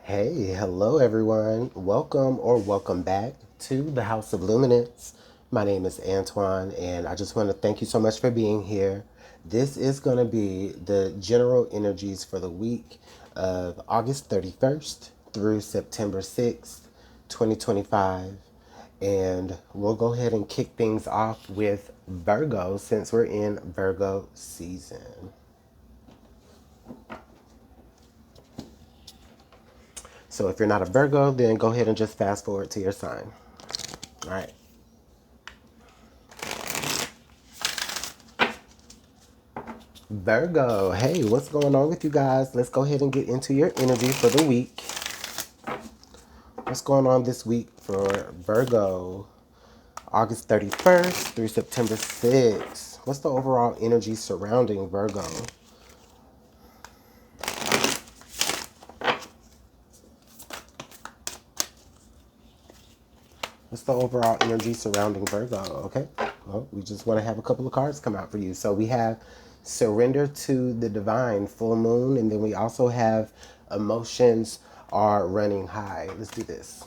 Hey, hello everyone. Welcome or welcome back to the House of Luminance. My name is Antoine, and I just want to thank you so much for being here. This is going to be the general energies for the week of August 31st through September 6th, 2025. And we'll go ahead and kick things off with Virgo since we're in Virgo season. So if you're not a Virgo, then go ahead and just fast forward to your sign. All right. Virgo, hey, what's going on with you guys? Let's go ahead and get into your energy for the week. What's going on this week for Virgo? August 31st through September 6th. What's the overall energy surrounding Virgo? What's the overall energy surrounding Virgo? Okay. Well, we just want to have a couple of cards come out for you. So we have surrender to the divine, full moon, and then we also have emotions are running high. Let's do this.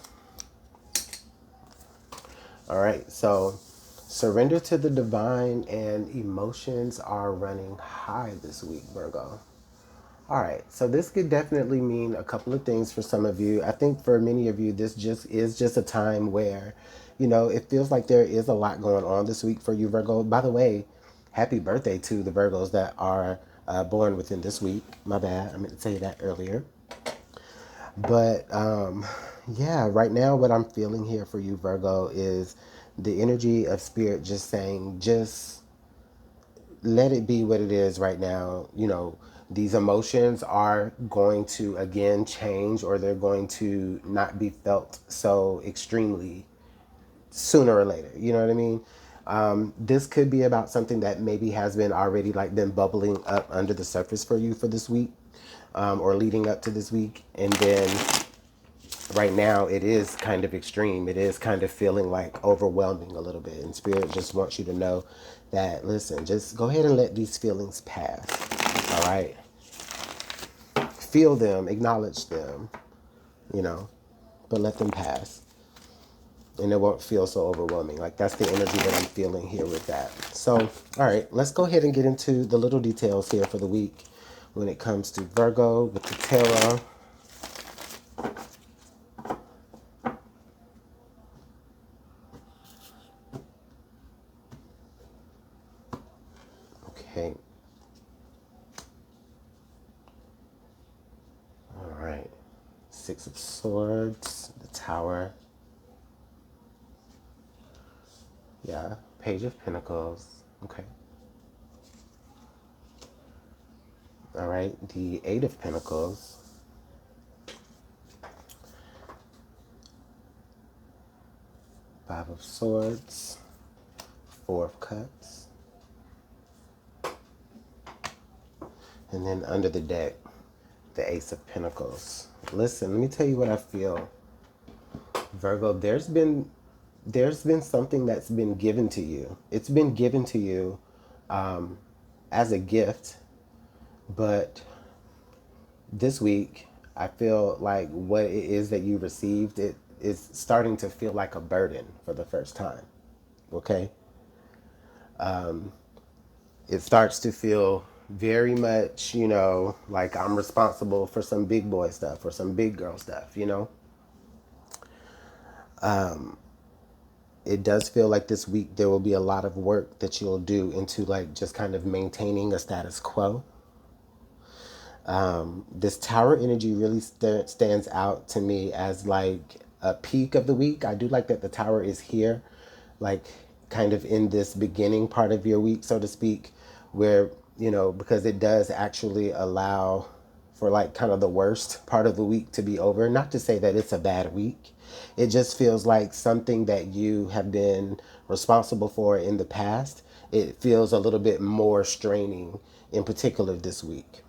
All right. So surrender to the divine and emotions are running high this week, Virgo. All right, so this could definitely mean a couple of things for some of you. I think for many of you, this just is just a time where, it feels like there is a lot going on this week for you, Virgo. By the way, happy birthday to the Virgos that are born within this week. My bad, I meant to say that earlier. But yeah, right now, what I'm feeling here for you, Virgo, is the energy of spirit just saying, just let it be what it is right now. These emotions are going to again change, or they're going to not be felt so extremely sooner or later. You know what I mean? This could be about something that maybe has been already like been bubbling up under the surface for you for this week, or leading up to this week. And then right now it is kind of extreme. It is kind of feeling like overwhelming a little bit. And spirit just wants you to know that, listen, just go ahead and let these feelings pass. All right. Feel them, acknowledge them, you know, but let them pass. And it won't feel so overwhelming. Like, that's the energy that I'm feeling here with that. So, all right, let's go ahead and get into the little details here for the week when it comes to Virgo with the tarot. Okay. All right. Six of Swords, the Tower. Yeah. Page of Pentacles. Okay. All right. The Eight of Pentacles. Five of Swords. Four of Cups. And then under the deck, the Ace of Pentacles. Listen, let me tell you what I feel. Virgo, there's been something that's been given to you. It's been given to you as a gift, but this week I feel like what it is that you received, it is starting to feel like a burden for the first time. Okay? It starts to feel very much, like I'm responsible for some big boy stuff or some big girl stuff. It does feel like this week there will be a lot of work that you'll do into like just kind of maintaining a status quo. This tower energy really stands out to me as like a peak of the week. I do like that the tower is here, like kind of in this beginning part of your week, so to speak, where, because it does actually allow for like kind of the worst part of the week to be over. Not to say that it's a bad week. It just feels like something that you have been responsible for in the past. It feels a little bit more straining in particular this week.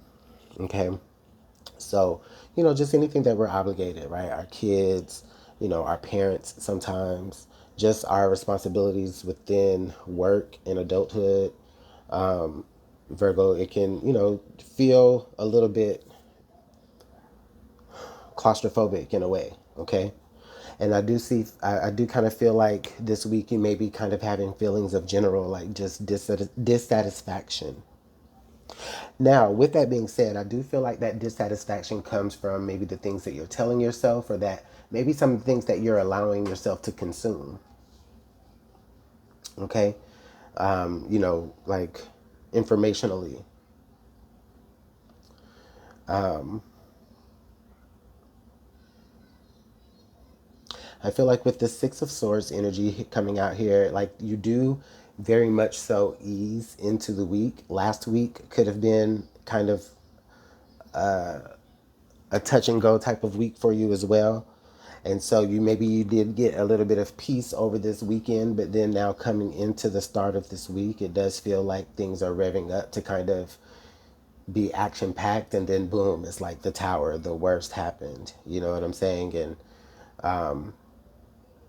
Okay. So, just anything that we're obligated, right? Our kids, our parents sometimes, just our responsibilities within work and adulthood. Virgo, it can, feel a little bit claustrophobic in a way, okay? And I do kind of feel like this week you may be kind of having feelings of general, like just dissatisfaction. Now, with that being said, I do feel like that dissatisfaction comes from maybe the things that you're telling yourself, or that maybe some of the things that you're allowing yourself to consume, okay? Like informationally. I feel like with the Six of Swords energy coming out here, like you do very much so ease into the week. Last week could have been kind of a touch and go type of week for you as well. And so you did get a little bit of peace over this weekend, but then now coming into the start of this week, it does feel like things are revving up to kind of be action packed, and then boom, it's like the tower, the worst happened. You know what I'm saying? And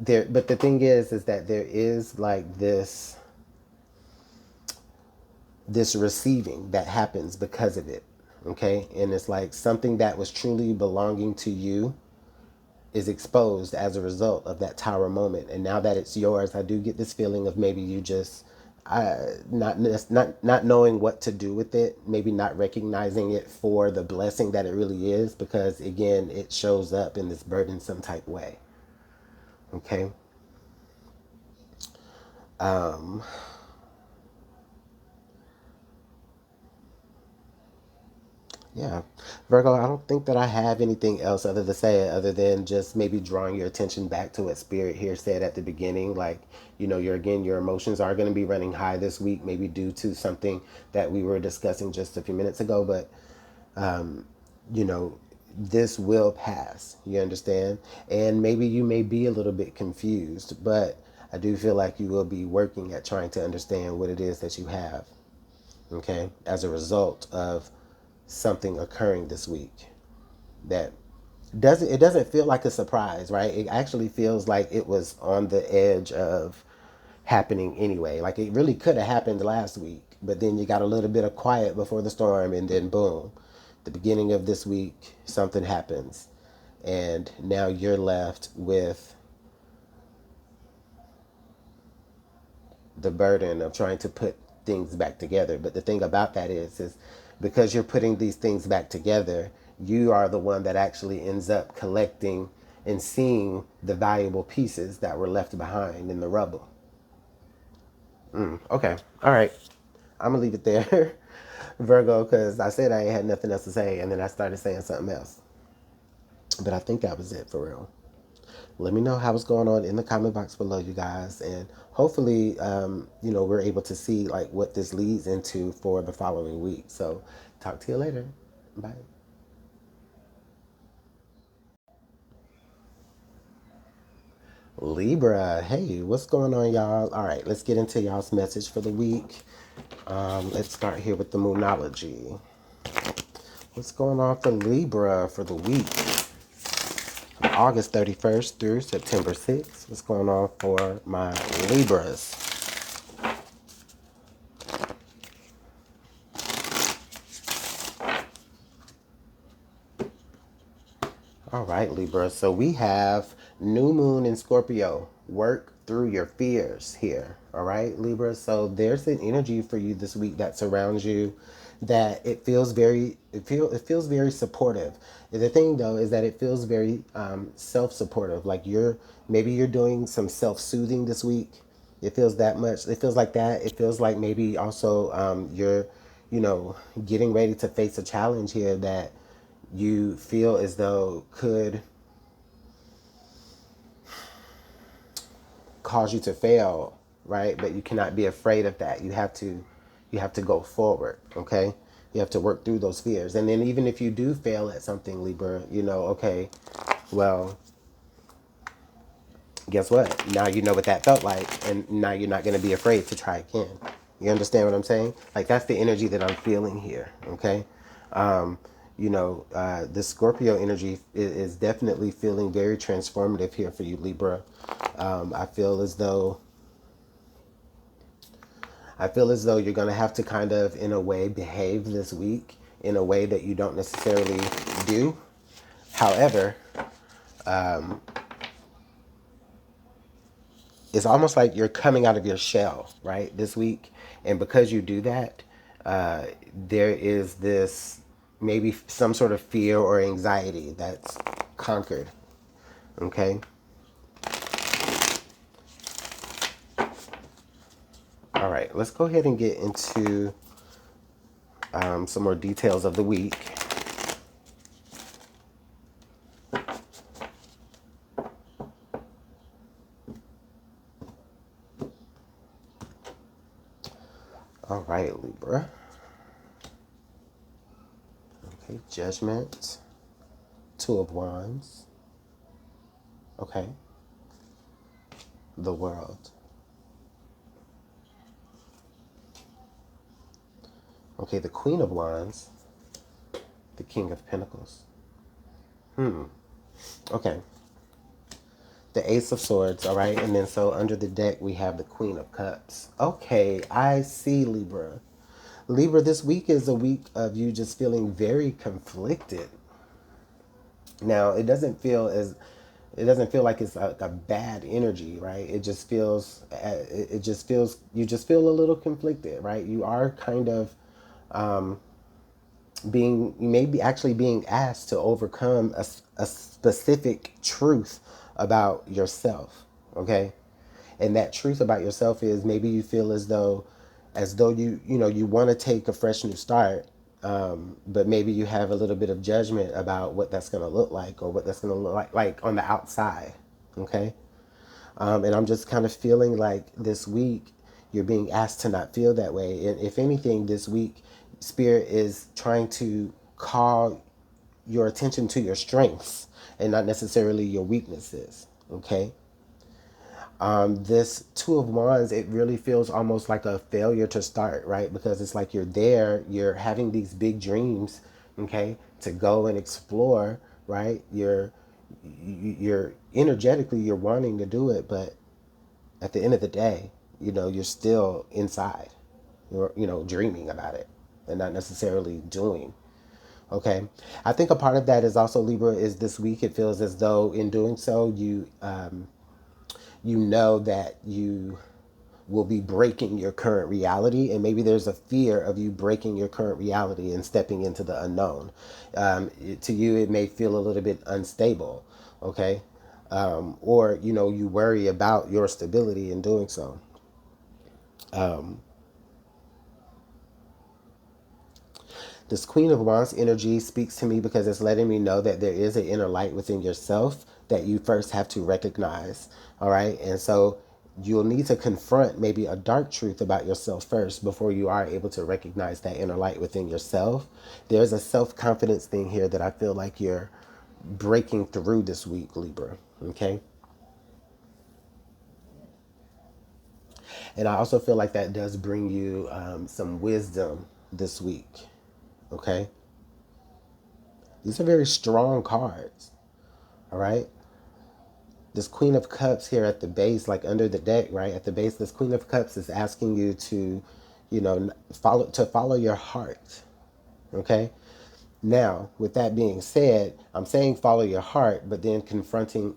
but the thing is that there is like this receiving that happens because of it. Okay. And it's like something that was truly belonging to you is exposed as a result of that tower moment. And now that it's yours, I do get this feeling of maybe you just not knowing what to do with it, maybe not recognizing it for the blessing that it really is, because again, it shows up in this burdensome type way. Okay. Yeah. Virgo, I don't think that I have anything else other to say, other than just maybe drawing your attention back to what Spirit here said at the beginning. Like, your emotions are going to be running high this week, maybe due to something that we were discussing just a few minutes ago. But, you know, this will pass. You understand? And maybe you may be a little bit confused, but I do feel like you will be working at trying to understand what it is that you have. Okay. As a result of something occurring this week that doesn't feel like a surprise, right? It actually feels like it was on the edge of happening anyway. Like it really could have happened last week, but then you got a little bit of quiet before the storm, and then boom, the beginning of this week something happens, and now you're left with the burden of trying to put things back together. But the thing about that is because you're putting these things back together, you are the one that actually ends up collecting and seeing the valuable pieces that were left behind in the rubble. Okay. All right. I'm going to leave it there, Virgo, because I said I ain't had nothing else to say, and then I started saying something else. But I think that was it for real. Let me know how it's going on in the comment box below, you guys, and hopefully we're able to see like what this leads into for the following week. So talk to you later. Bye. Libra, hey, what's going on, y'all? All right, let's get into y'all's message for the week. Let's start here with the Moonology. What's going on for Libra for the week? August 31st through September 6th. What's going on for my Libras? All right, Libra. So we have new moon in Scorpio. Work through your fears here. All right, Libra. So there's an energy for you this week that surrounds you, that it feels very supportive. The thing though is that it feels very self-supportive. Like maybe you're doing some self-soothing this week. It feels that much. It feels like that. It feels like maybe also you're, getting ready to face a challenge here that you feel as though could cause you to fail, right? But you cannot be afraid of that. You have to go forward, okay? You have to work through those fears. And then even if you do fail at something, Libra, okay, well, guess what? Now you know what that felt like, and now you're not going to be afraid to try again. You understand what I'm saying? Like that's the energy that I'm feeling here, okay? The Scorpio energy is definitely feeling very transformative here for you, Libra. I feel as though you're going to have to kind of, in a way, behave this week in a way that you don't necessarily do. However, it's almost like you're coming out of your shell, right, this week. And because you do that, there is this maybe some sort of fear or anxiety that's conquered. Okay. All right. Let's go ahead and get into some more details of the week. All right, Libra. Okay, Judgment, Two of Wands. Okay, the World. Okay, the Queen of Wands, the King of Pentacles. Okay, the Ace of Swords, all right? And then so under the deck, we have the Queen of Cups. Okay, I see, Libra. Libra, this week is a week of you just feeling very conflicted. Now, it doesn't feel like it's a bad energy, right? You just feel a little conflicted, right? You are kind of you may be actually being asked to overcome a specific truth about yourself, okay? And that truth about yourself is maybe you feel as though you want to take a fresh new start, but maybe you have a little bit of judgment about what that's going to look like, or what that's going to look like on the outside, okay? And I'm just kind of feeling like this week you're being asked to not feel that way. And if anything, this week, Spirit is trying to call your attention to your strengths and not necessarily your weaknesses, okay? This Two of Wands, it really feels almost like a failure to start, right? Because it's like you're having these big dreams, okay, to go and explore, right? You're energetically, you're wanting to do it, but at the end of the day, you're still inside, you're dreaming about it and not necessarily doing. Okay. I think a part of that is also, Libra, is this week it feels as though in doing so, you know that you will be breaking your current reality, and maybe there's a fear of you breaking your current reality and stepping into the unknown. To you, it may feel a little bit unstable, okay? Or you worry about your stability in doing so. This Queen of Wands energy speaks to me because it's letting me know that there is an inner light within yourself that you first have to recognize. All right. And so you'll need to confront maybe a dark truth about yourself first before you are able to recognize that inner light within yourself. There's a self-confidence thing here that I feel like you're breaking through this week, Libra. Okay. And I also feel like that does bring you some wisdom this week. Okay. These are very strong cards. All right. This Queen of Cups here at the base, like under the deck, right? At the base, this Queen of Cups is asking you to, follow your heart. Okay. Now, with that being said, I'm saying follow your heart, but then confronting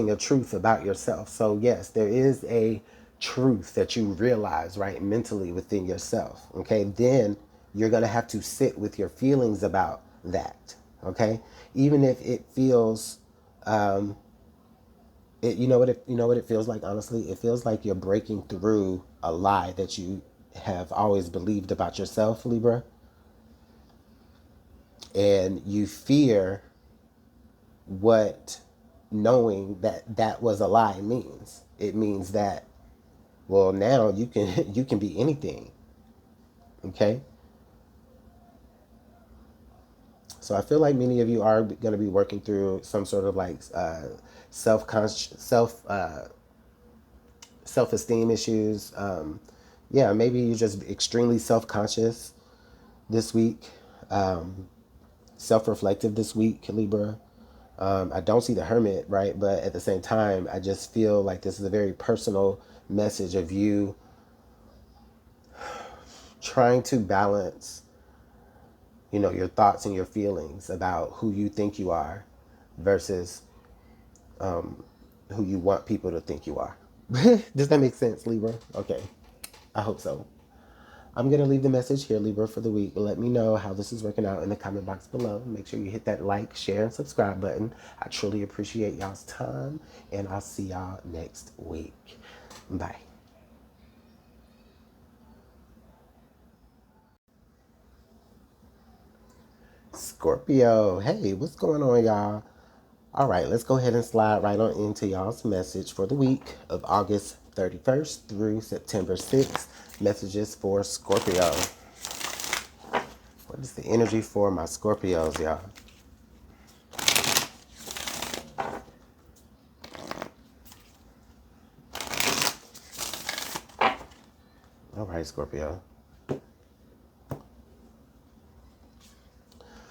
a truth about yourself. So yes, there is a truth that you realize, right, mentally within yourself. Okay. Then you're going to have to sit with your feelings about that. Okay. Even if it feels, you know what it feels like, honestly? It feels like you're breaking through a lie that you have always believed about yourself, Libra. And you fear what knowing that that was a lie means. It means that, well, now you can you can be anything. Okay? So I feel like many of you are going to be working through some sort of like self-esteem issues. Yeah, maybe you're just extremely self-conscious this week, self-reflective this week, Libra. I don't see the Hermit, right? But at the same time, I just feel like this is a very personal message of you trying to balance you know, your thoughts and your feelings about who you think you are versus who you want people to think you are. Does that make sense, Libra? Okay, I hope so. I'm going to leave the message here, Libra, for the week. Let me know how this is working out in the comment box below. Make sure you hit that like, share, and subscribe button. I truly appreciate y'all's time, and I'll see y'all next week. Bye. Scorpio, hey, what's going on, y'all? All right, let's go ahead and slide right on into y'all's message for the week of August 31st through September 6th. Messages for Scorpio. What is the energy for my Scorpios, y'all? All right, Scorpio.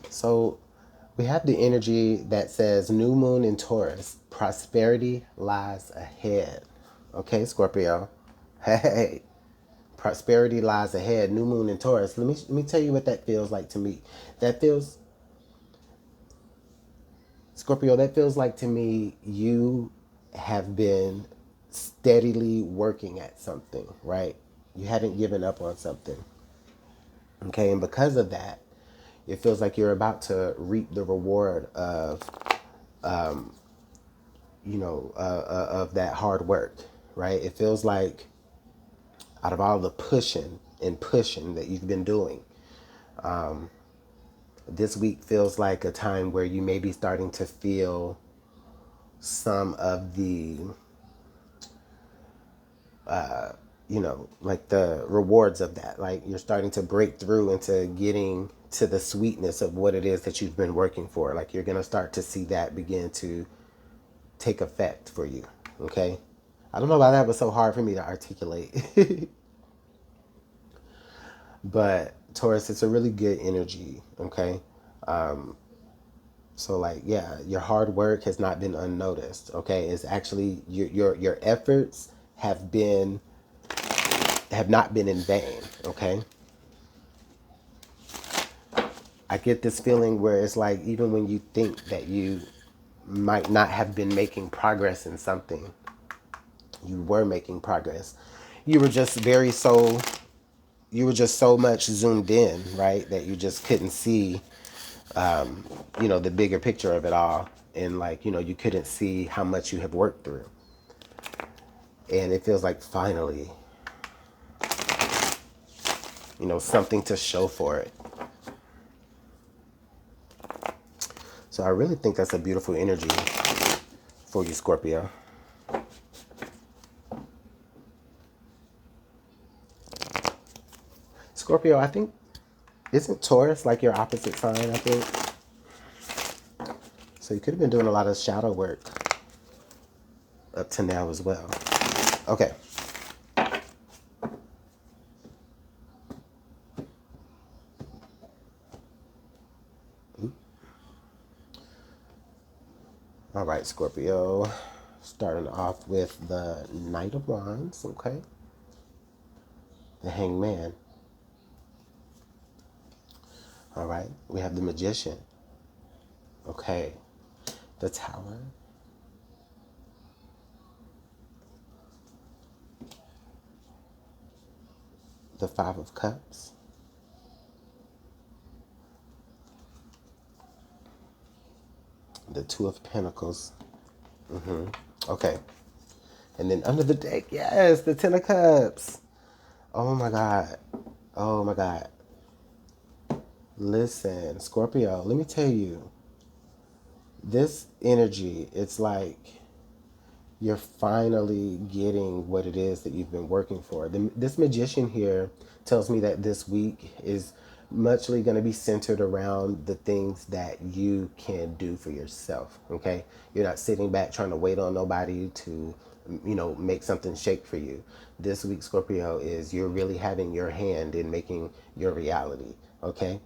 So we have the energy that says new moon in Taurus, prosperity lies ahead. Okay, Scorpio. Hey, prosperity lies ahead. New moon in Taurus. Let me tell you what that feels like to me. That feels, Scorpio, that feels like to me you have been steadily working at something, right? You haven't given up on something. Okay, and because of that, it feels like you're about to reap the reward of, of that hard work, right? It feels like out of all the pushing and pushing that you've been doing, this week feels like a time where you may be starting to feel some of the, like the rewards of that. Like you're starting to break through into getting to the sweetness of what it is that you've been working for. Like you're going to start to see that begin to take effect for you. Okay. I don't know why that was so hard for me to articulate. But Taurus, it's a really good energy. Okay. So like, yeah, your hard work has not been unnoticed. Okay. It's actually your efforts have not been in vain. Okay. I get this feeling where it's like, even when you think that you might not have been making progress in something, you were making progress. You were just you were just so much zoomed in, right? That you just couldn't see, the bigger picture of it all. And like, you couldn't see how much you have worked through. And it feels like finally, something to show for it. So I really think that's a beautiful energy for you, Scorpio. Scorpio, I think, isn't Taurus like your opposite sign, I think? So you could have been doing a lot of shadow work up to now as well. Okay. All right, Scorpio. Starting off with the Knight of Wands, okay? The Hangman. All right, we have the Magician. Okay. The Tower. The Five of Cups. The Two of Pentacles. Okay. And then under the deck, yes, the Ten of Cups. Oh my God. Oh my God. Listen, Scorpio, let me tell you, this energy, it's like you're finally getting what it is that you've been working for. This Magician here tells me that this week is muchly going to be centered around the things that you can do for yourself. Okay. You're not sitting back trying to wait on nobody to, make something shake for you. This week, Scorpio, is you're really having your hand in making your reality. Okay.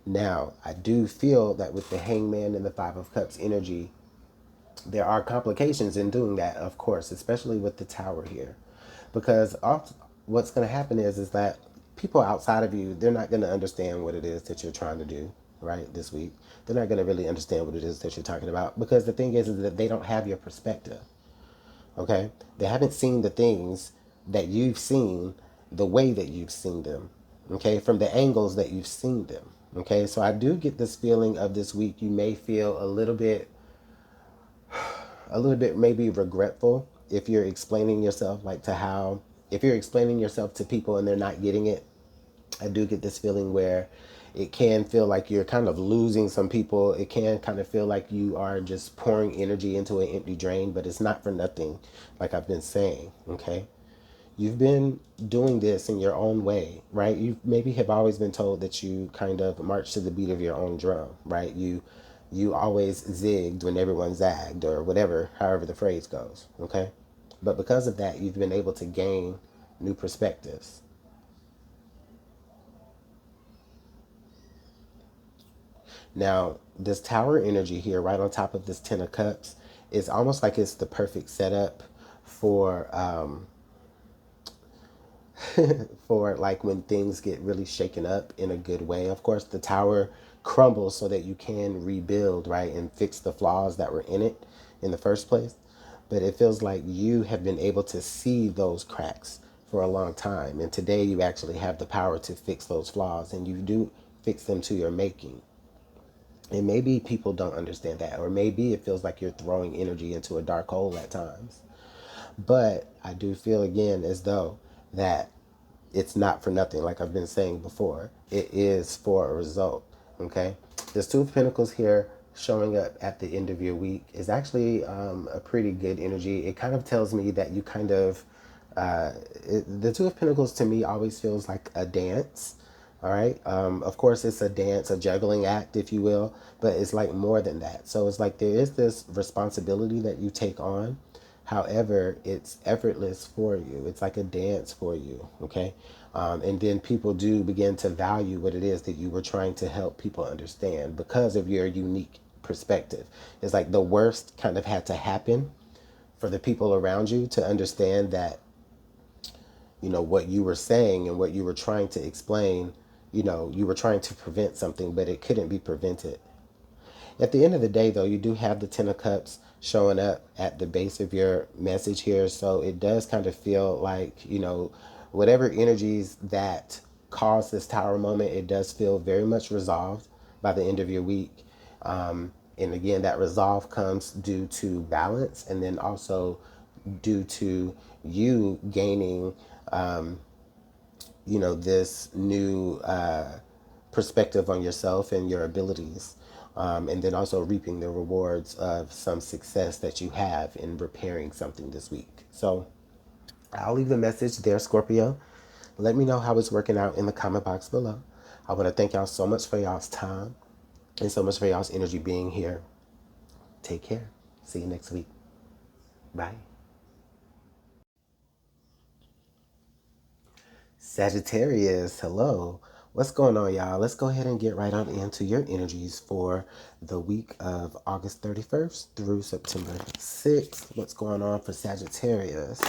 Now, I do feel that with the Hangman and the Five of Cups energy, there are complications in doing that, of course, especially with the Tower here. Because what's going to happen is that people outside of you, they're not going to understand what it is that you're trying to do, right, this week. They're not going to really understand what it is that you're talking about, because the thing is that they don't have your perspective, okay? They haven't seen the things that you've seen the way that you've seen them, okay, from the angles that you've seen them, okay? So I do get this feeling of this week you may feel a little bit maybe regretful if you're explaining yourself, like to how, if you're explaining yourself to people and they're not getting it. I do get this feeling where it can feel like you're kind of losing some people. It can kind of feel like you are just pouring energy into an empty drain, but it's not for nothing, like I've been saying, okay? You've been doing this in your own way, right? You maybe have always been told that you kind of march to the beat of your own drum, right? You always zigged when everyone zagged, or whatever, however the phrase goes, okay? But because of that, you've been able to gain new perspectives. Now, this tower energy here, right on top of this Ten of Cups, is almost like it's the perfect setup for for like when things get really shaken up in a good way. Of course, the tower crumbles so that you can rebuild, right, and fix the flaws that were in it in the first place. But it feels like you have been able to see those cracks for a long time. And today you actually have the power to fix those flaws, and you do fix them to your making. And maybe people don't understand that, or maybe it feels like you're throwing energy into a dark hole at times. But I do feel again as though that it's not for nothing, like I've been saying before. It is for a result, okay? This Two of Pentacles here showing up at the end of your week is actually a pretty good energy. It kind of tells me that you kind of, the Two of Pentacles to me always feels like a dance. All right. Of course, it's a dance, a juggling act, if you will, but it's like more than that. So it's like there is this responsibility that you take on. However, it's effortless for you. It's like a dance for you. Okay. And then people do begin to value what it is that you were trying to help people understand because of your unique perspective. It's like the worst kind of had to happen for the people around you to understand that, you know, what you were saying and what you were trying to explain, you know, you were trying to prevent something, but it couldn't be prevented. At the end of the day, though, you do have the Ten of Cups showing up at the base of your message here. So it does kind of feel like, you know, whatever energies that caused this tower moment, it does feel very much resolved by the end of your week. And again, that resolve comes due to balance, and then also due to you gaining, you know, this new perspective on yourself and your abilities. And then also reaping the rewards of some success that you have in repairing something this week. So I'll leave the message there, Scorpio. Let me know how it's working out in the comment box below. I want to thank y'all so much for y'all's time and so much for y'all's energy being here. Take care. See you next week. Bye. Sagittarius, hello. What's going on, y'all? Let's go ahead and get right on into your energies for the week of August 31st through September 6th. What's going on for Sagittarius?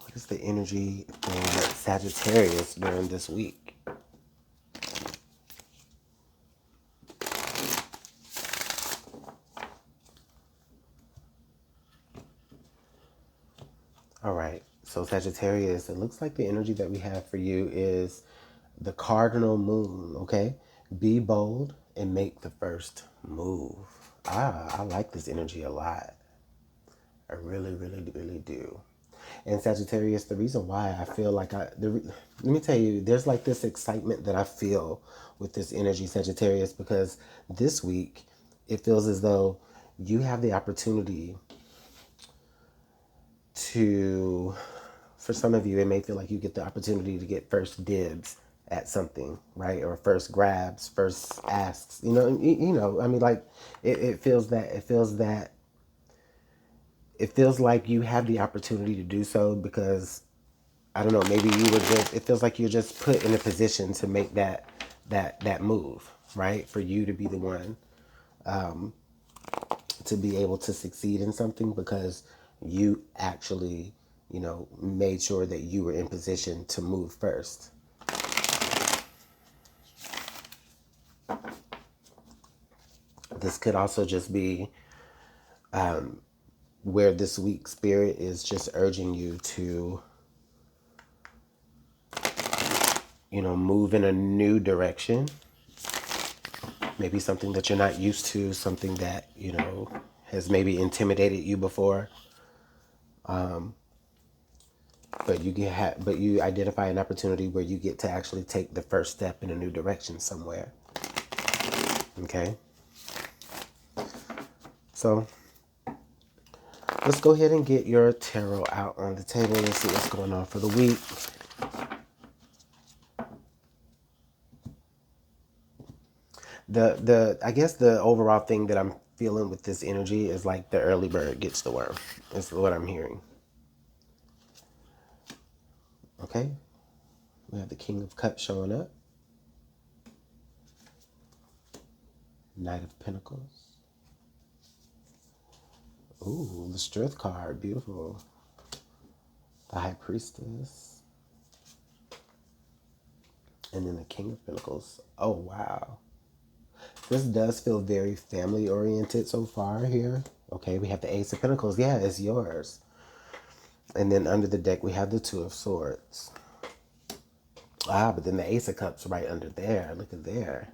What is the energy for Sagittarius during this week? All right, so Sagittarius, it looks like the energy that we have for you is the cardinal moon, okay? Be bold and make the first move. I like this energy a lot. I really, really, really do. And Sagittarius, the reason why I feel like let me tell you, there's like this excitement that I feel with this energy, Sagittarius, because this week it feels as though you have the opportunity to, for some of you, it may feel like you get the opportunity to get first dibs at something, right? Or first grabs, first asks, I mean, like it feels that, it feels like you have the opportunity to do so because, I don't know, maybe you were just, it feels like you're just put in a position to make that move, right? For you to be the one to be able to succeed in something because you actually made sure that you were in position to move first. This could also just be where this week Spirit is just urging you to, move in a new direction. Maybe something that you're not used to, something that, has maybe intimidated you before. But you identify an opportunity where you get to actually take the first step in a new direction somewhere. Okay? So let's go ahead and get your tarot out on the table and see what's going on for the week. I guess the overall thing that I'm feeling with this energy is like the early bird gets the worm. That's what I'm hearing. Okay. We have the King of Cups showing up. Knight of Pentacles. Ooh, the Strength card. Beautiful. The High Priestess. And then the King of Pentacles. Oh, wow. This does feel very family oriented so far here. Okay, we have the Ace of Pentacles. Yeah, it's yours. And then under the deck, we have the Two of Swords. Ah, but then the Ace of Cups right under there. Look at there.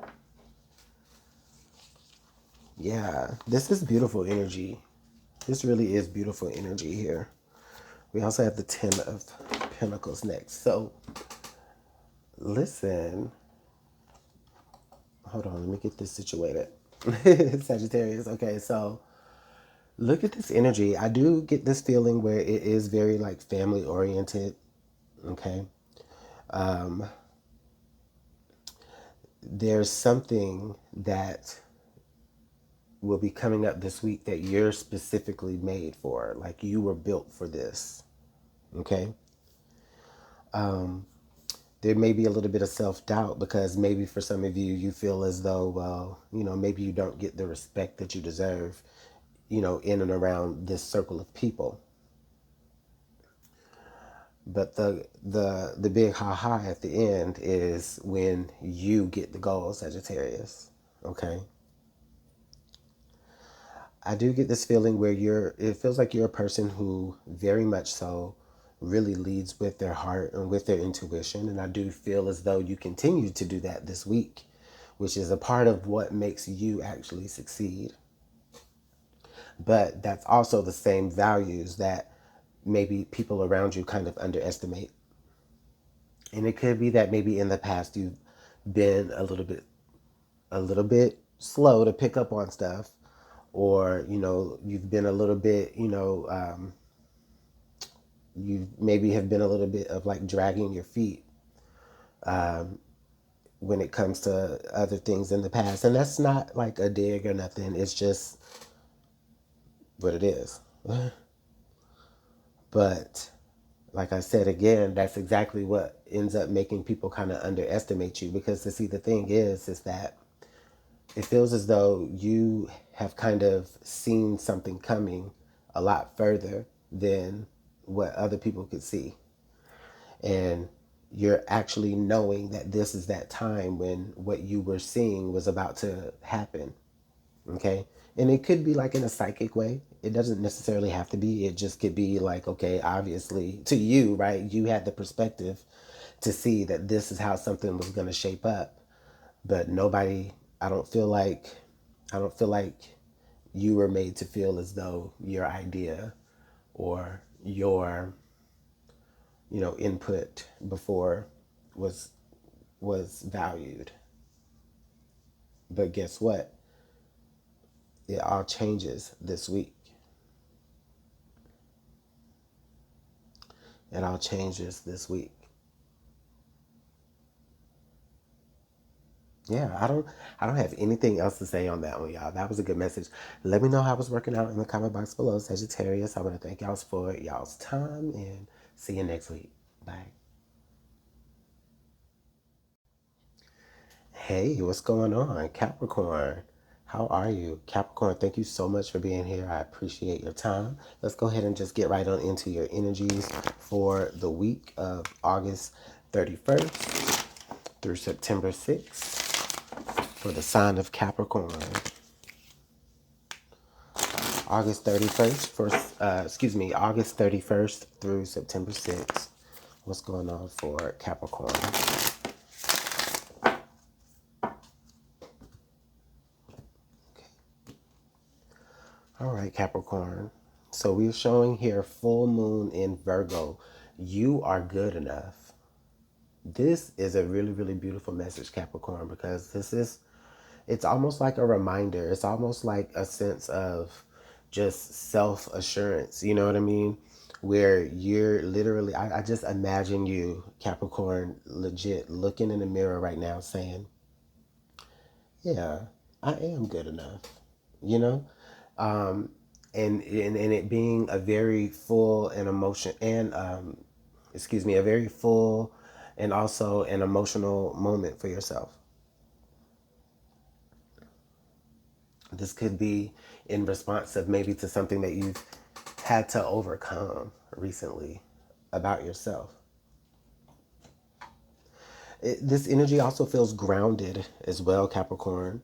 Yeah, this is beautiful energy. This really is beautiful energy here. We also have the Ten of Pentacles next. So, listen. Hold on, let me get this situated. Sagittarius. Okay, so look at this energy. I do get this feeling where it is very like family oriented. Okay. There's something that will be coming up this week that you're specifically made for. Like you were built for this. Okay. There may be a little bit of self-doubt because maybe for some of you, you feel as though, well, maybe you don't get the respect that you deserve, in and around this circle of people. But the big ha-ha at the end is when you get the goal, Sagittarius. Okay. I do get this feeling where it feels like you're a person who very much so really leads with their heart and with their intuition. And I do feel as though you continue to do that this week, which is a part of what makes you actually succeed. But that's also the same values that maybe people around you kind of underestimate. And it could be that maybe in the past you've been a little bit slow to pick up on stuff, or you've been a little bit you maybe have been a little bit of like dragging your feet when it comes to other things in the past. And that's not like a dig or nothing. It's just what it is. But like I said again, that's exactly what ends up making people kind of underestimate you. Because to see, the thing is that it feels as though you have kind of seen something coming a lot further than what other people could see. And you're actually knowing that this is that time when what you were seeing was about to happen. Okay. And it could be like in a psychic way. It doesn't necessarily have to be. It just could be like, okay, obviously to you, right? You had the perspective to see that this is how something was going to shape up. But nobody, I don't feel like you were made to feel as though your idea or your input before was valued. But guess what? It all changes this week. It all changes this week. Yeah, I don't have anything else to say on that one, y'all. That was a good message. Let me know how it's working out in the comment box below, Sagittarius. I want to thank y'all for y'all's time and see you next week. Bye. Hey, what's going on, Capricorn? How are you? Capricorn, thank you so much for being here. I appreciate your time. Let's go ahead and just get right on into your energies for the week of August 31st through September 6th for the sign of Capricorn. August 31st through September 6th. What's going on for Capricorn? All right, Capricorn. So we're showing here full moon in Virgo. You are good enough. This is a really, really beautiful message, Capricorn, because it's almost like a reminder. It's almost like a sense of just self-assurance. You know what I mean? Where you're literally, I just imagine you, Capricorn, legit looking in the mirror right now saying, yeah, I am good enough, you know? Um, and it being a very full and emotion and a very full and also an emotional moment for yourself. This could be in response of maybe to something that you've had to overcome recently about yourself. This energy also feels grounded as well, Capricorn.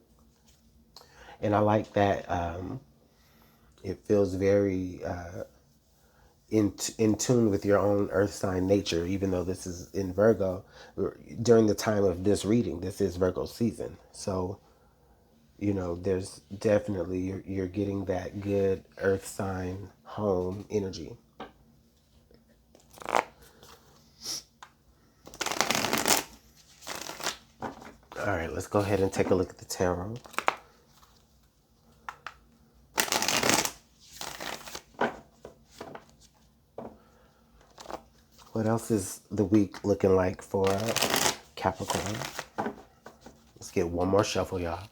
And I like that it feels very in tune with your own earth sign nature, even though this is in Virgo. During the time of this reading, this is Virgo season. So, you know, there's definitely, you're getting that good earth sign home energy. All right, let's go ahead and take a look at the tarot. What else is the week looking like for Capricorn? Let's get one more shuffle, y'all.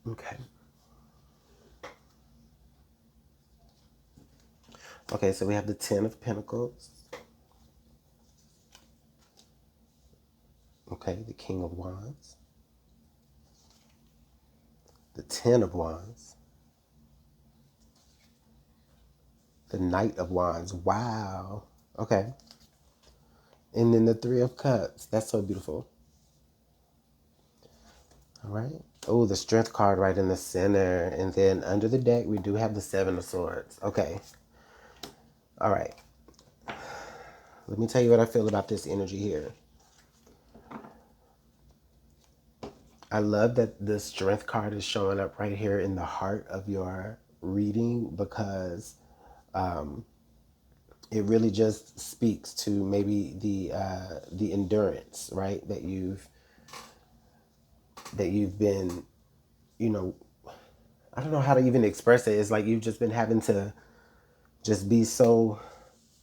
Okay. Okay, so we have the Ten of Pentacles. Okay, the King of Wands. The Ten of Wands. The Knight of Wands. Wow. Okay. And then the Three of Cups. That's so beautiful. All right. Oh, the Strength card right in the center. And then under the deck, we do have the Seven of Swords. Okay. All right. Let me tell you what I feel about this energy here. I love that the Strength card is showing up right here in the heart of your reading because it really just speaks to maybe the endurance, right? That you've been, you know, I don't know how to even express it. It's like you've just been having to just be so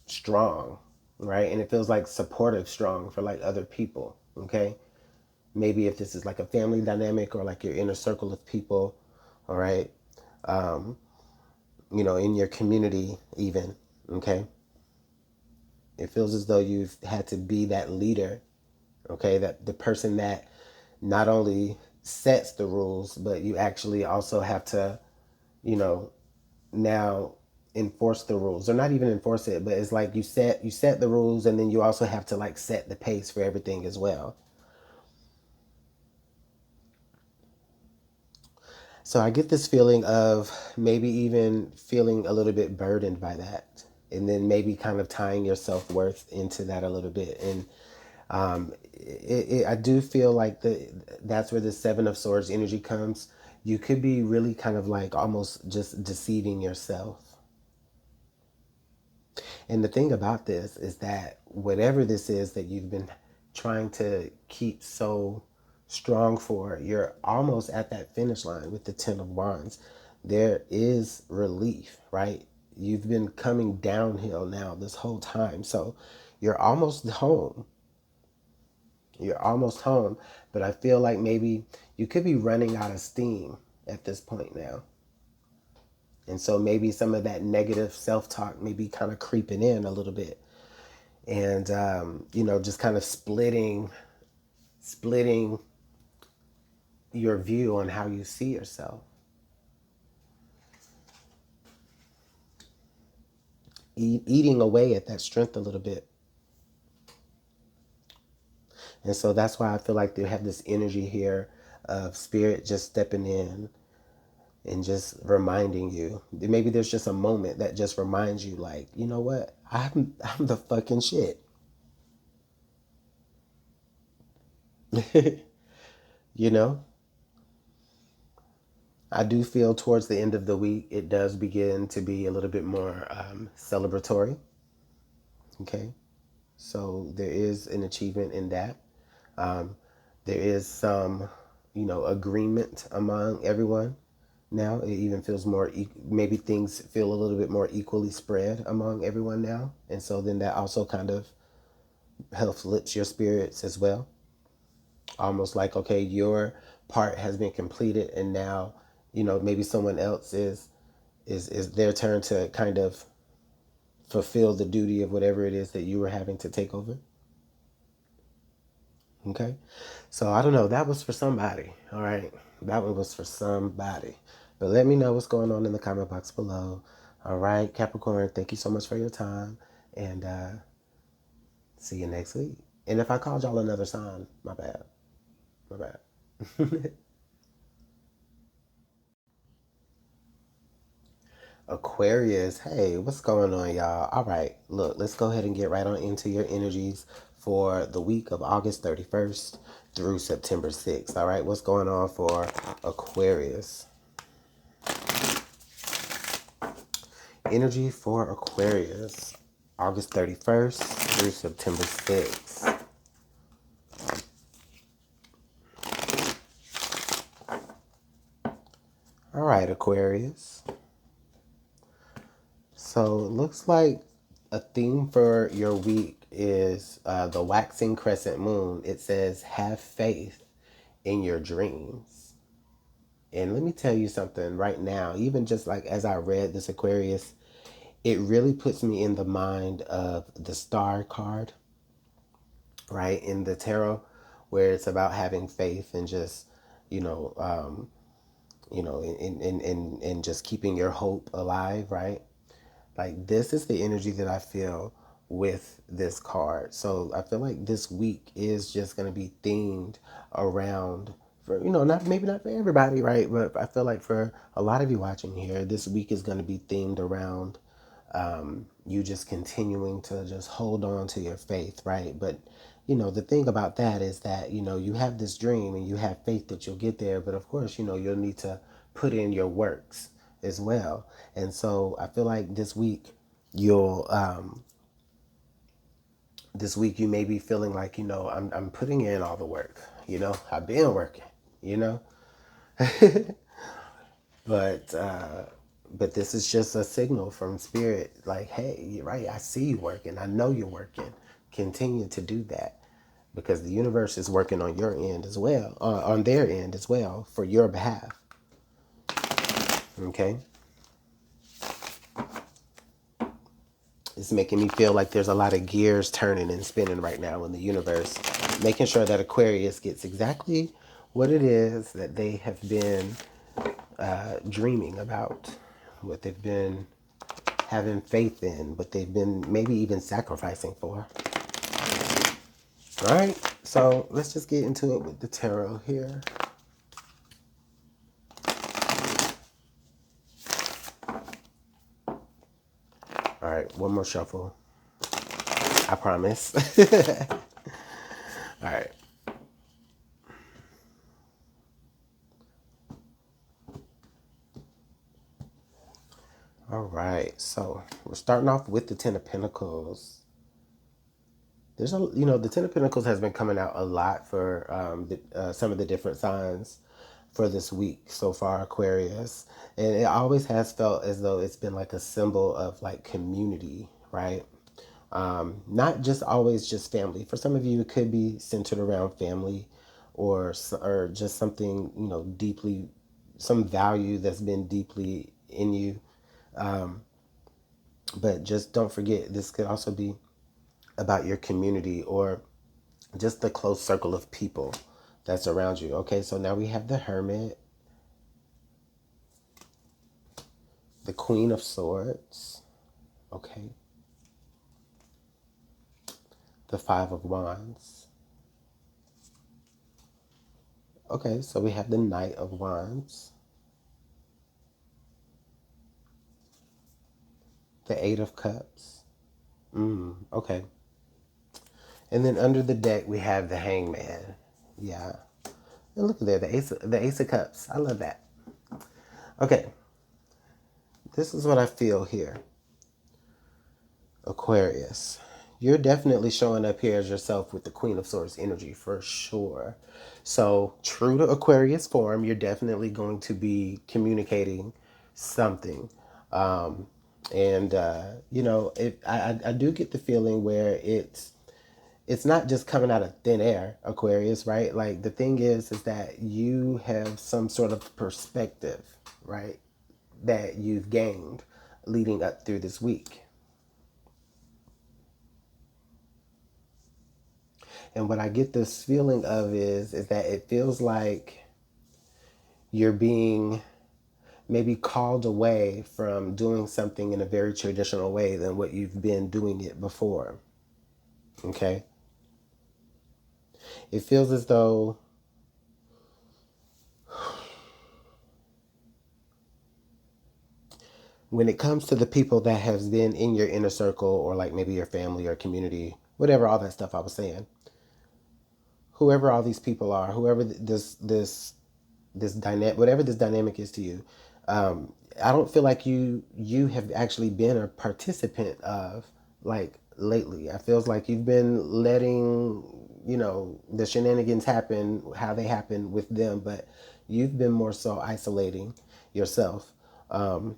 strong, right? And it feels like supportive strong for like other people, okay? Maybe if this is like a family dynamic or like your inner circle of people, all right? You know, in your community even, okay? It feels as though you've had to be that leader, okay? That the person that not only sets the rules, but you actually also have to, you know, now enforce the rules, or not even enforce it, but it's like you set the rules and then you also have to like set the pace for everything as well. So I get this feeling of maybe even feeling a little bit burdened by that, and then maybe kind of tying your self-worth into that a little bit. And I do feel like that's where the Seven of Swords energy comes. You could be really kind of like almost just deceiving yourself. And the thing about this is that whatever this is that you've been trying to keep so strong for, you're almost at that finish line with the Ten of Wands. There is relief, right? You've been coming downhill now this whole time. So you're almost home. You're almost home. But I feel like maybe you could be running out of steam at this point now. And so maybe some of that negative self-talk may be kind of creeping in a little bit. And, just kind of splitting your view on how you see yourself. Eating away at that strength a little bit. And so that's why I feel like they have this energy here of spirit just stepping in and just reminding you. Maybe there's just a moment that just reminds you, like, you know what? I'm the fucking shit. You know? I do feel towards the end of the week, it does begin to be a little bit more celebratory. Okay. So there is an achievement in that. Um, there is some, agreement among everyone. Now it even feels more, maybe things feel a little bit more equally spread among everyone now. And so then that also kind of helps lift your spirits as well. Almost like, okay, your part has been completed and now, maybe someone else is their turn to kind of fulfill the duty of whatever it is that you were having to take over. Okay. So I don't know. That was for somebody. All right. That one was for somebody. But let me know what's going on in the comment box below. All right, Capricorn, thank you so much for your time. And see you next week. And if I called y'all another sign, my bad. My bad. Aquarius, hey, what's going on, y'all? All right, look, let's go ahead and get right on into your energies for the week of August 31st through September 6th. All right, what's going on for Aquarius? Energy for Aquarius, August 31st through September 6th. All right, Aquarius. So it looks like a theme for your week is the waxing crescent moon. It says, have faith in your dreams. And let me tell you something right now, even just like as I read this, Aquarius, it really puts me in the mind of the star card, right? In the tarot, where it's about having faith and just, in just keeping your hope alive, right? Like, this is the energy that I feel with this card. So I feel like this week is just going to be themed around, for, not for everybody, right? But I feel like for a lot of you watching here, this week is going to be themed around you just continuing to just hold on to your faith, right? But the thing about that is that you have this dream and you have faith that you'll get there, but of course you'll need to put in your works as well. And so I feel like this week you may be feeling like I'm putting in all the work, I've been working, but this is just a signal from spirit, like, hey, you're right, I see you working, I know you're working, continue to do that, because the universe is working on your end as well, on their end as well, for your behalf. Okay. It's making me feel like there's a lot of gears turning and spinning right now in the universe, making sure that Aquarius gets exactly what it is that they have been dreaming about, what they've been having faith in, what they've been maybe even sacrificing for. All right, so let's just get into it with the tarot here. All right, one more shuffle. I promise. All right. All right, so we're starting off with the Ten of Pentacles. There's the Ten of Pentacles has been coming out a lot for some of the different signs for this week so far, Aquarius. And it always has felt as though it's been like a symbol of like community, right? Not just always just family. For some of you, it could be centered around family or just something, deeply, some value that's been deeply in you But just don't forget, this could also be about your community or just the close circle of people that's around you. Okay, so now we have the Hermit, the Queen of Swords, okay, the Five of Wands. Okay, so we have the Knight of Wands, the Eight of Cups. Okay. And then under the deck we have the Hangman. Yeah. And look there, the Ace of Cups. I love that. Okay. This is what I feel here. Aquarius. You're definitely showing up here as yourself with the Queen of Swords energy for sure. So, true to Aquarius form, you're definitely going to be communicating something. And you know, I do get the feeling where it's not just coming out of thin air, Aquarius, right? Like the thing is that you have some sort of perspective, right, that you've gained leading up through this week. And what I get this feeling of is that it feels like you're being maybe called away from doing something in a very traditional way than what you've been doing it before. Okay? It feels as though when it comes to the people that have been in your inner circle or like maybe your family or community, whatever, all that stuff I was saying, whoever all these people are, whoever this dynamic, whatever this dynamic is to you, I don't feel like you have actually been a participant of like lately. I feels like you've been letting the shenanigans happen how they happen with them, but you've been more so isolating yourself. But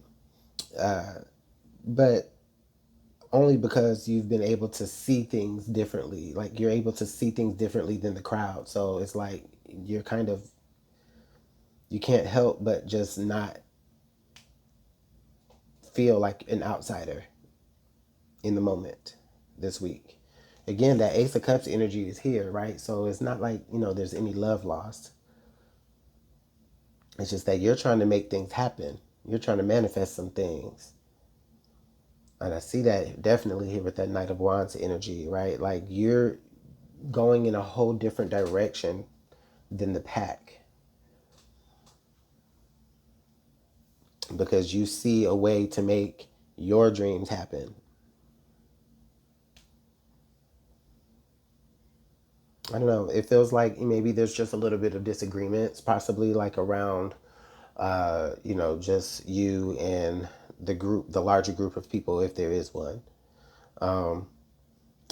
only because you've been able to see things differently. Like you're able to see things differently than the crowd. So it's like you're kind of you can't help but just not feel like an outsider in the moment this week. Again, that Ace of Cups energy is here, right? So it's not like, there's any love lost. It's just that you're trying to make things happen. You're trying to manifest some things. And I see that definitely here with that Knight of Wands energy, right? Like you're going in a whole different direction than the pack because you see a way to make your dreams happen. I don't know. It feels like maybe there's just a little bit of disagreements, possibly like around, just you and the group, the larger group of people, if there is one. And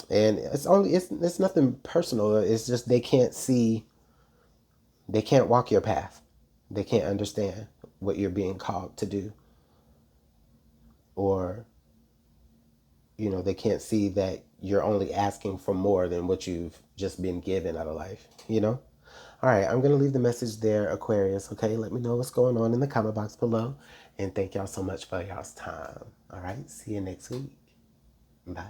it's nothing personal. It's just they can't walk your path. They can't understand what you're being called to do, or they can't see that you're only asking for more than what you've just been given out of life. All right, I'm going to leave the message there, Aquarius, okay? Let me know what's going on in the comment box below. And thank y'all so much for y'all's time. All right, see you next week. Bye.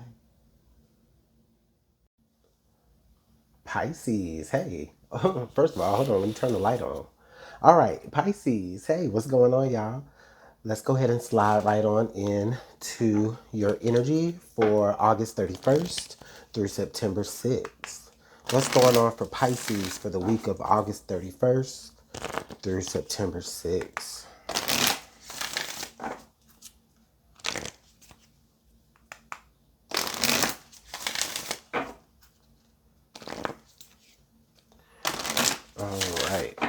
Pisces, hey. First of all, hold on, let me turn the light on. All right, Pisces, hey, what's going on, y'all? Let's go ahead and slide right on in to your energy for August 31st through September 6th. What's going on for Pisces for the week of August 31st through September 6th? All right.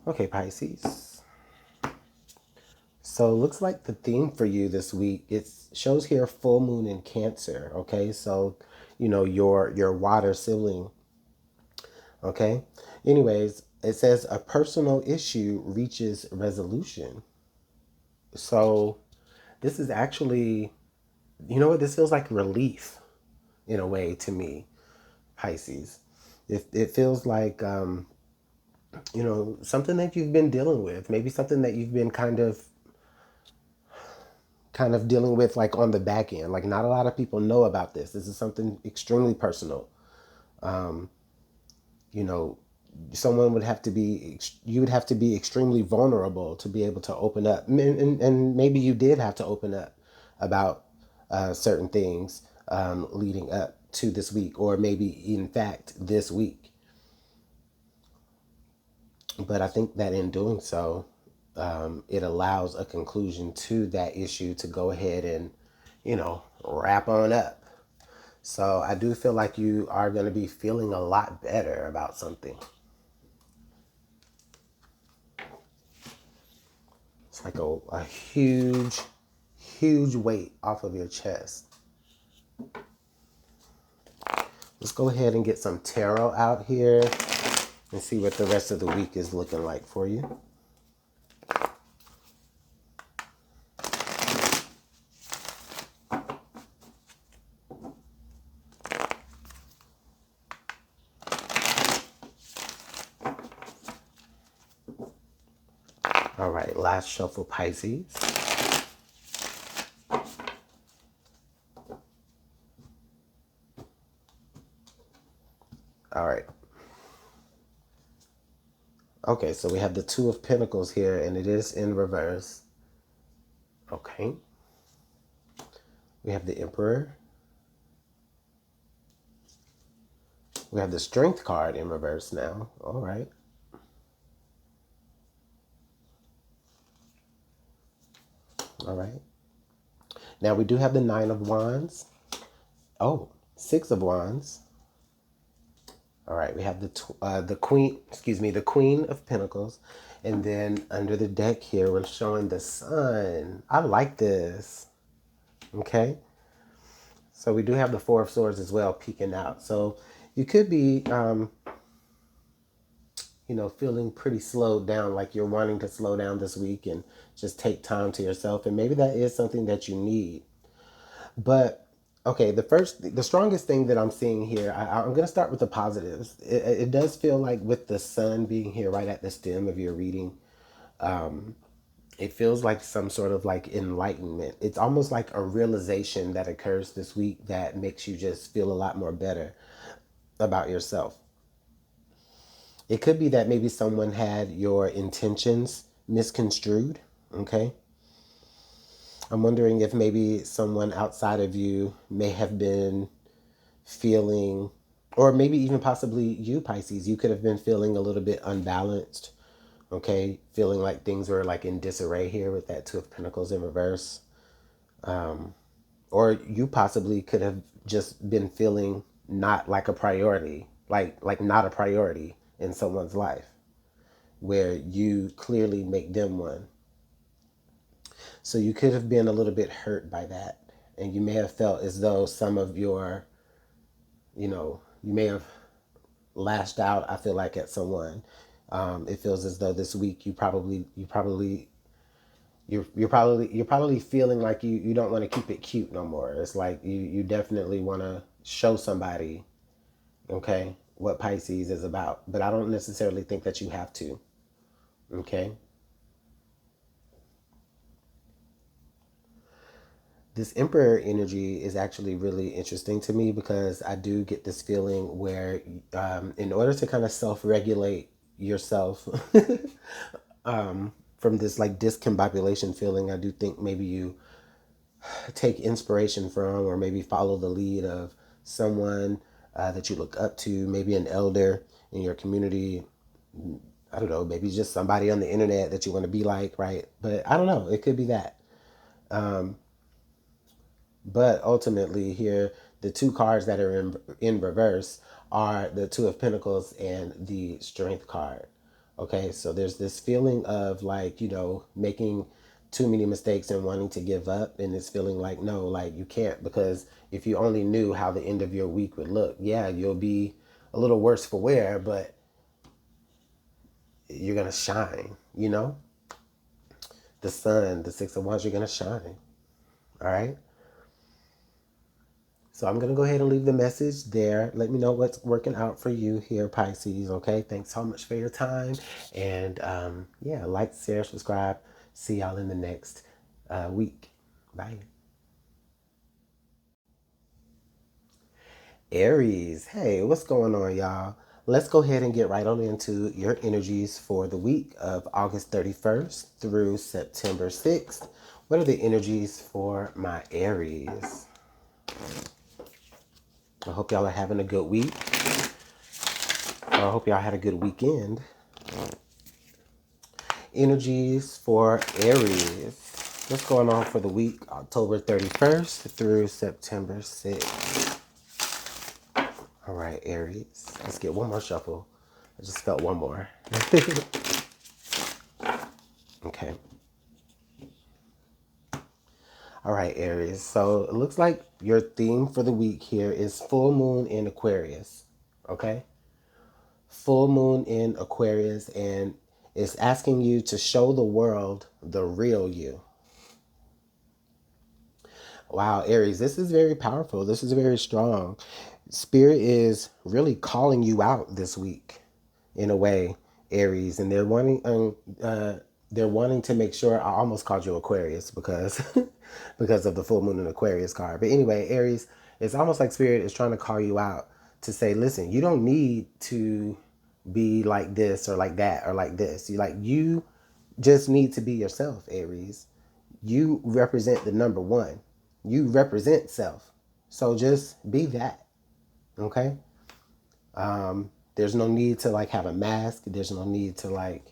Okay, Pisces. So it looks like the theme for you this week, it shows here full moon in Cancer, okay? So, your water sibling, okay? Anyways, it says a personal issue reaches resolution. So this is actually, you know what, this feels like relief in a way to me, Pisces. It feels like, something that you've been dealing with, maybe something that you've been kind of kind of dealing with like on the back end. Like not a lot of people know about this. This is something extremely personal. You know, someone would have to be, you would have to be extremely vulnerable to be able to open up. And maybe you did have to open up about certain things leading up to this week, or maybe in fact this week. But I think that in doing so, it allows a conclusion to that issue to go ahead and, wrap on up. So I do feel like you are going to be feeling a lot better about something. It's like a huge, huge weight off of your chest. Let's go ahead and get some tarot out here and see what the rest of the week is looking like for you. All right, last shuffle, Pisces. All right. Okay, so we have the Two of Pentacles here, and it is in reverse. Okay. We have the Emperor. We have the Strength card in reverse now. All right. All right. Now we do have the Nine of Wands. Oh, Six of Wands. All right, we have the Queen, the Queen of Pentacles. And then under the deck here, we're showing the Sun. I like this. Okay. So we do have the Four of Swords as well peeking out. So you could be, feeling pretty slowed down, like you're wanting to slow down this week and just take time to yourself. And maybe that is something that you need. But okay, the strongest thing that I'm seeing here, I'm going to start with the positives. It does feel like with the Sun being here right at the stem of your reading, it feels like some sort of like enlightenment. It's almost like a realization that occurs this week that makes you just feel a lot more better about yourself. It could be that maybe someone had your intentions misconstrued, okay? I'm wondering if maybe someone outside of you may have been feeling, or maybe even possibly you, Pisces, you could have been feeling a little bit unbalanced, okay? Feeling like things were like in disarray here with that Two of Pentacles in reverse. Or you possibly could have just been feeling not like a priority, like not a priority in someone's life, where you clearly make them one. So you could have been a little bit hurt by that. And you may have felt as though some of your, you may have lashed out, I feel like, at someone. It feels as though this week you're probably feeling like you don't want to keep it cute no more. It's like you definitely want to show somebody, okay, what Pisces is about. But I don't necessarily think that you have to, okay? This Emperor energy is actually really interesting to me because I do get this feeling where in order to kind of self-regulate yourself from this like discombobulation feeling, I do think maybe you take inspiration from or maybe follow the lead of someone that you look up to, maybe an elder in your community. I don't know, maybe just somebody on the internet that you want to be like, right? But I don't know, it could be that. But ultimately here, the two cards that are in reverse are the Two of Pentacles and the Strength card. Okay, so there's this feeling of like, making too many mistakes and wanting to give up. And it's feeling like, no, like you can't, because if you only knew how the end of your week would look, yeah, you'll be a little worse for wear, but you're going to shine, The Sun, the Six of Wands, you're going to shine. All right. So I'm going to go ahead and leave the message there. Let me know what's working out for you here, Pisces, okay? Thanks so much for your time. And yeah, like, share, subscribe. See y'all in the next week. Bye. Aries, hey, what's going on, y'all? Let's go ahead and get right on into your energies for the week of August 31st through September 6th. What are the energies for my Aries? I hope y'all are having a good week. Or I hope y'all had a good weekend. Energies for Aries. What's going on for the week, October 31st through September 6th? All right, Aries. Let's get one more shuffle. I just felt one more. Okay. All right, Aries. So it looks like your theme for the week here is full moon in Aquarius. Okay? Full moon in Aquarius, and it's asking you to show the world the real you. Wow, Aries, this is very powerful. This is very strong. Spirit is really calling you out this week in a way, Aries, and they're wanting to make sure. I almost called you Aquarius because because of the full moon in Aquarius card. But anyway, Aries, it's almost like Spirit is trying to call you out to say, listen, you don't need to be like this or like that or like this. You just need to be yourself, Aries. You represent the number one. You represent self. So just be that. Okay? There's no need to like have a mask. There's no need to like,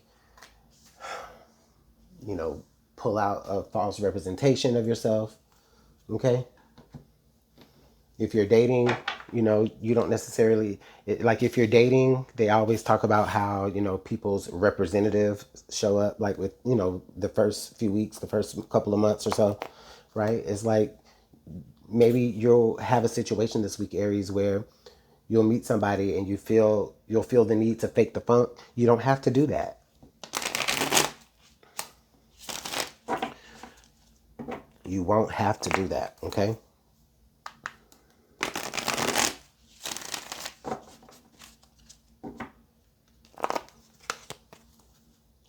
you know, pull out a false representation of yourself. Okay? If you're dating, you don't necessarily, like if you're dating, they always talk about how, people's representative show up like with, the first few weeks, the first couple of months or so, right? It's like maybe you'll have a situation this week, Aries, where you'll meet somebody and you'll feel the need to fake the funk. You don't have to do that. You won't have to do that, okay?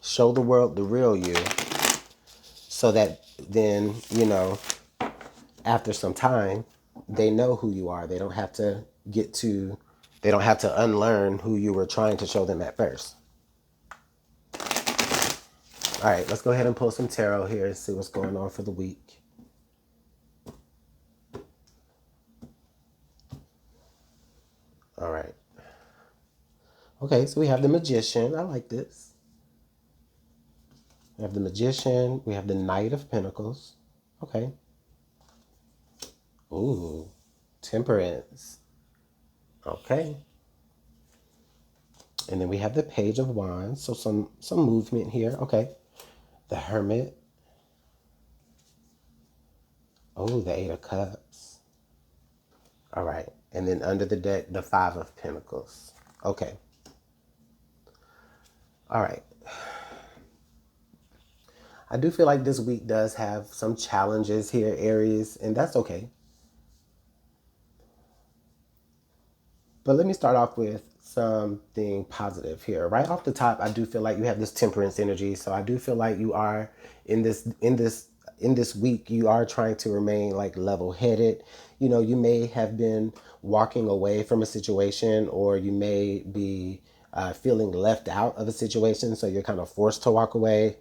Show the world the real you so that then, after some time, they know who you are. They don't have to unlearn who you were trying to show them at first. All right, let's go ahead and pull some tarot here and see what's going on for the week. All right. Okay, so we have the Magician. I like this. We have the Magician. We have the Knight of Pentacles. Okay. Ooh, Temperance. Okay. And then we have the Page of Wands. So some movement here. Okay. The Hermit. Oh, the Eight of Cups. All right. And then under the deck, the Five of Pentacles. Okay. All right. I do feel like this week does have some challenges here, Aries, and that's okay. But let me start off with something positive here. Right off the top, I do feel like you have this temperance energy. So I do feel like you are in this week, you are trying to remain like level-headed. You may have been walking away from a situation, or you may be feeling left out of a situation. So you're kind of forced to walk away.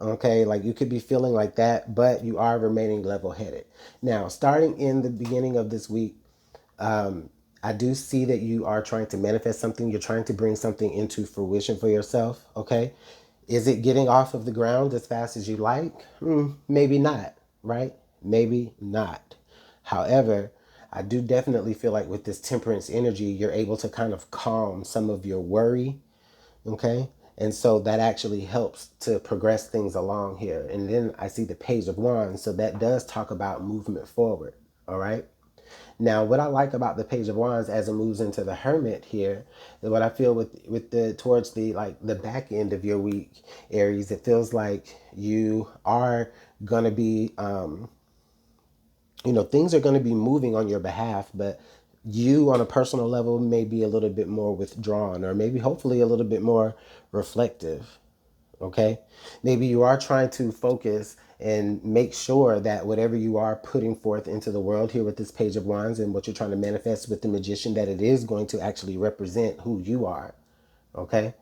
Okay, like you could be feeling like that, but you are remaining level-headed. Now, starting in the beginning of this week, I do see that you are trying to manifest something. You're trying to bring something into fruition for yourself. Okay. Is it getting off of the ground as fast as you like? Maybe not, right? Maybe not. However, I do definitely feel like with this temperance energy, you're able to kind of calm some of your worry. Okay. And so that actually helps to progress things along here. And then I see the Page of Wands. So that does talk about movement forward. All right. Now, what I like about the Page of Wands as it moves into the Hermit here, is what I feel with the towards the like the back end of your week, Aries, it feels like you are gonna be, things are gonna be moving on your behalf, but you on a personal level may be a little bit more withdrawn, or maybe hopefully a little bit more reflective. Okay? Maybe you are trying to focus and make sure that whatever you are putting forth into the world here with this Page of Wands and what you're trying to manifest with the Magician, that it is going to actually represent who you are. Okay?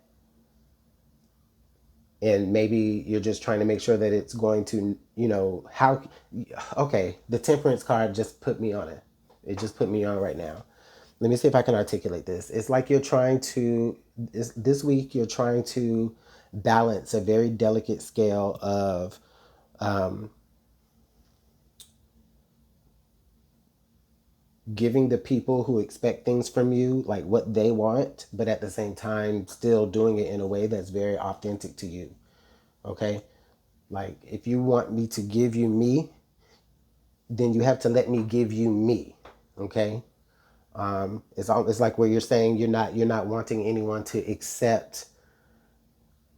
And maybe you're just trying to make sure that it's going to, you know, how, okay, the Temperance card just put me on it. It just put me on right now. Let me see if I can articulate this. It's like you're trying to, this week, you're trying to balance a very delicate scale of giving the people who expect things from you like what they want, but at the same time still doing it in a way that's very authentic to you. Okay? Like if you want me to give you me, then you have to let me give you me. Okay? It's like where you're saying you're not wanting anyone to accept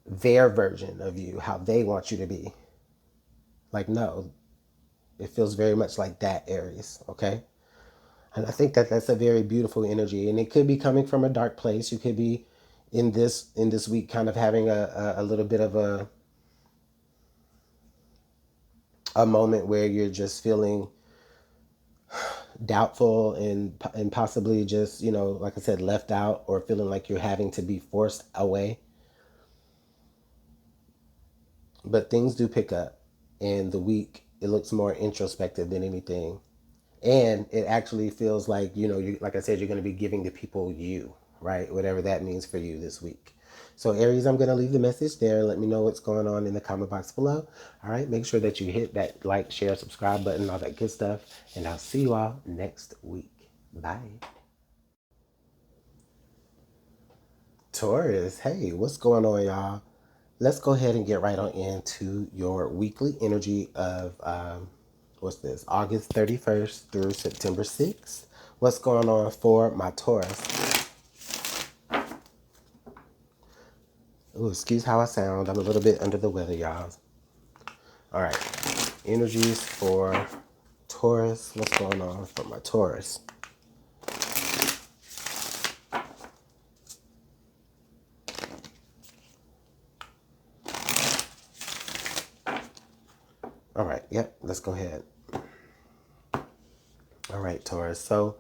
their version of you, how they want you to be. Like, no, it feels very much like that, Aries. Okay? And I think that that's a very beautiful energy, and it could be coming from a dark place. You could be in this week kind of having a little bit of a moment where you're just feeling doubtful and possibly just, you know, like I said, left out, or feeling like you're having to be forced away. But things do pick up, and the week it looks more introspective than anything. And it actually feels like, you know, you, like I said, you're going to be giving the people you, right? Whatever that means for you this week. So Aries, I'm going to leave the message there. Let me know what's going on in the comment box below. All right. Make sure that you hit that like, share, subscribe button, all that good stuff. And I'll see you all next week. Bye. Taurus, hey, what's going on, y'all? Let's go ahead and get right on into your weekly energy of what's this, August 31st through September 6th. What's going on for my Taurus? Ooh, excuse how I sound. I'm a little bit under the weather, y'all. All right. Energies for Taurus. What's going on for my Taurus? All right. Yep. Let's go ahead. All right, Taurus. So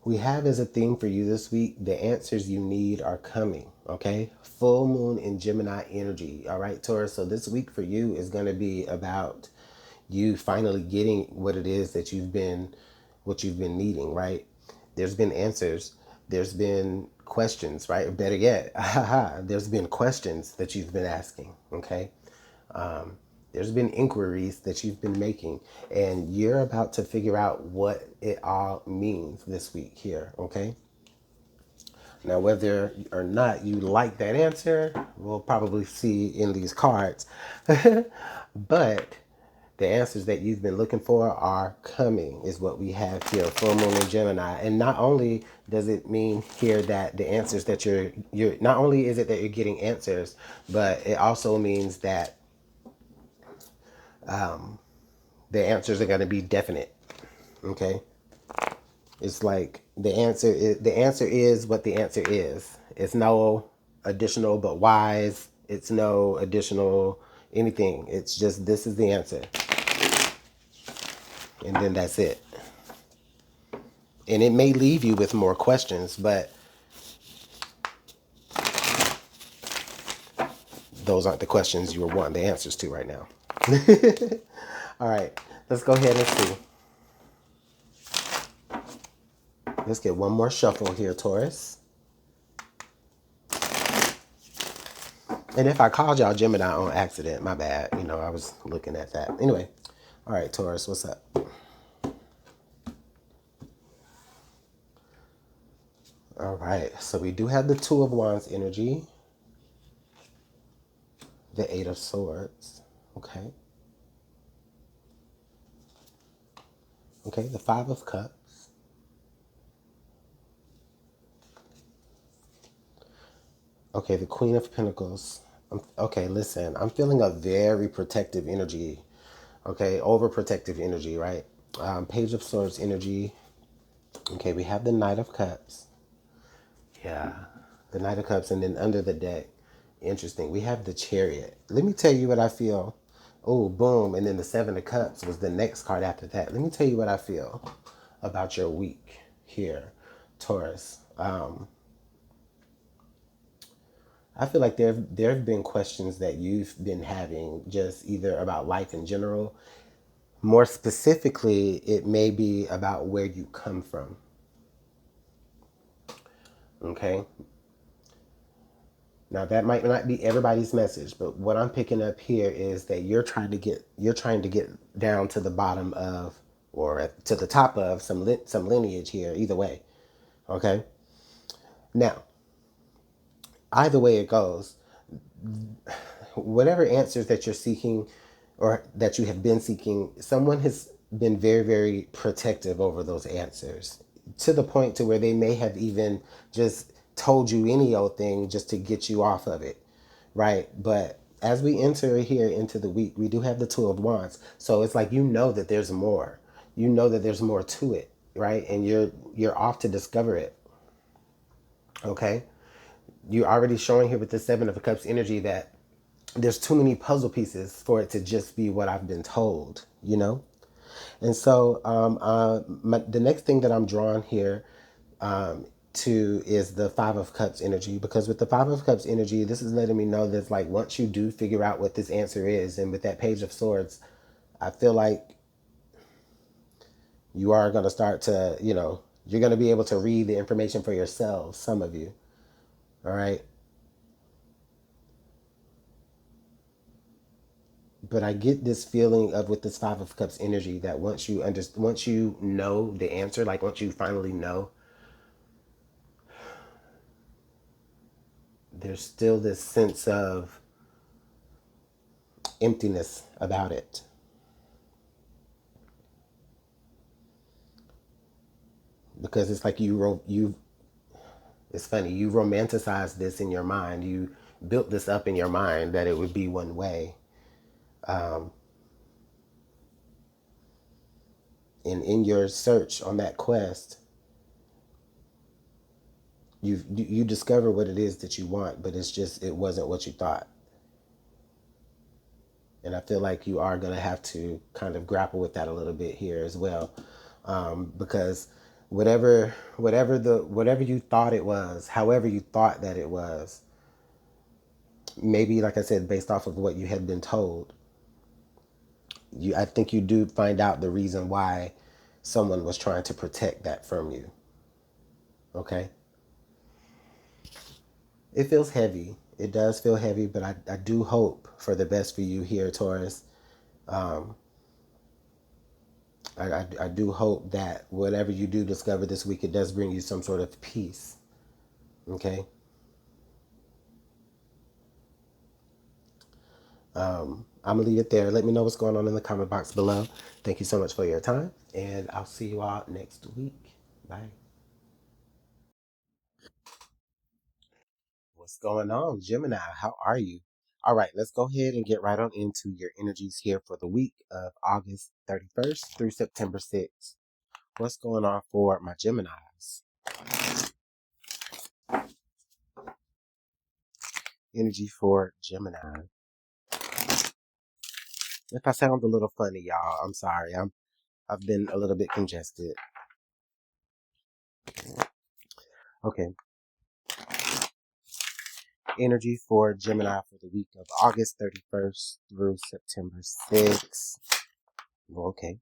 we have as a theme for you this week, the answers you need are coming. Okay. Full moon in Gemini energy. All right, Taurus. So this week for you is going to be about you finally getting what it is that what you've been needing, right? There's been answers. There's been questions, right? Or better yet, there's been questions that you've been asking. Okay. There's been inquiries that you've been making, and you're about to figure out what it all means this week here, okay? Now, whether or not you like that answer, we'll probably see in these cards. But the answers that you've been looking for are coming, is what we have here, full moon in Gemini. And not only does it mean here that the answers that you're not only is it that you're getting answers, but it also means that the answers are going to be definite. Okay, it's like the answer is what the answer is. It's no additional but whys. It's no additional anything. It's just this is the answer, and then that's it. And it may leave you with more questions, but those aren't the questions you were wanting the answers to right now. All right, let's go ahead and see. Let's get one more shuffle here, Taurus. And if I called y'all Gemini on accident, my bad. You know, I was looking at that. Anyway, all right, Taurus, what's up? All right, so we do have the Two of Wands energy, the Eight of Swords, okay. Okay, the Five of Cups. Okay, the Queen of Pentacles. Okay, listen, I'm feeling a very protective energy. Okay, overprotective energy, right? Page of Swords energy. Okay, we have the Knight of Cups. Yeah, the Knight of Cups, and then under the deck Interesting. We have the Chariot. Let me tell you what I feel. Oh, boom. And then the Seven of Cups was the next card after that. Let me tell you what I feel about your week here, Taurus. I feel like there have been questions that you've been having just either about life in general. More specifically, it may be about where you come from. Okay. Now that might not be everybody's message, but what I'm picking up here is that you're trying to get down to the bottom of or to the top of some lineage here. Either way, okay. Now, either way it goes, whatever answers that you're seeking or that you have been seeking, someone has been very, very protective over those answers to the point to where they may have even just told you any old thing just to get you off of it, right? But as we enter here into the week, we do have the Two of Wands. So it's like you know that there's more. You know that there's more to it, right? And you're off to discover it. Okay? You're already showing here with the Seven of Cups energy that there's too many puzzle pieces for it to just be what I've been told, you know? And so the next thing that I'm drawn here to is the Five of Cups energy, because with the Five of Cups energy, this is letting me know that like once you do figure out what this answer is, and with that Page of Swords, I feel like you are going to start to, you're going to be able to read the information for yourselves, some of you. All right. But I get this feeling of with this Five of Cups energy that once you know the answer, like once you finally know, there's still this sense of emptiness about it. Because it's like you it's funny, you romanticize this in your mind. You built this up in your mind that it would be one way. Um, and in your search on that quest, you discover what it is that you want, but it wasn't what you thought. And I feel like you are going to have to kind of grapple with that a little bit here as well, because whatever you thought it was, however you thought that it was, maybe like I said, based off of what you had been told, I think you do find out the reason why someone was trying to protect that from you. Okay, it feels heavy. It does feel heavy, but I do hope for the best for you here, Taurus. Um, I do hope that whatever you do discover this week, it does bring you some sort of peace. Okay. I'm going to leave it there. Let me know what's going on in the comment box below. Thank you so much for your time, and I'll see you all next week. Bye. What's going on, Gemini? How are you? All right, let's go ahead and get right on into your energies here for the week of August 31st through September 6th. What's going on for my Geminis? Energy for Gemini. If I sound a little funny, y'all, I'm sorry. I've been a little bit congested. Okay. Energy for Gemini for the week of August 31st through September 6th. Okay.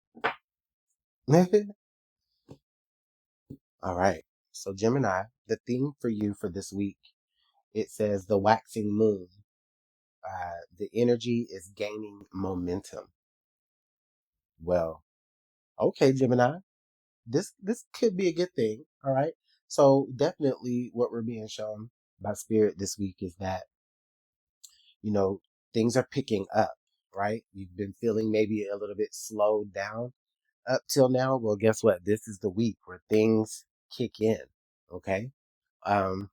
All right. So Gemini, the theme for you for this week, it says the waxing moon. The energy is gaining momentum. Well, okay, Gemini. This could be a good thing. All right. So definitely what we're being shown by spirit this week is that, you know, things are picking up, right? You've been feeling maybe a little bit slowed down up till now. Well, guess what? This is the week where things kick in. Okay. Um,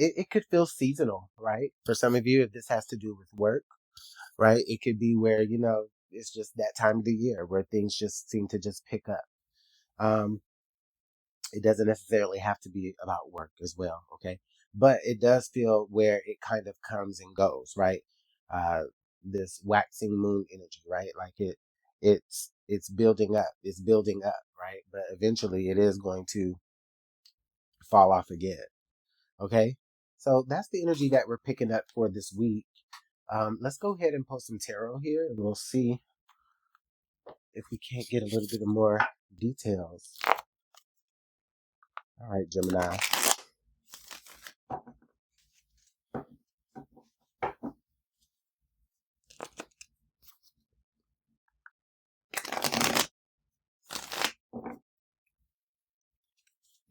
it could feel seasonal, right? For some of you, if this has to do with work, right? It could be where, it's just that time of the year where things just seem to just pick up. Um, it doesn't necessarily have to be about work as well. Okay. but it does feel where it kind of comes and goes, right? Uh, this waxing moon energy, right? Like it's building up, right? But eventually it is going to fall off again. Okay. So that's the energy that we're picking up for this week. Let's go ahead and post some tarot here and we'll see if we can't get a little bit of more details. All right, Gemini.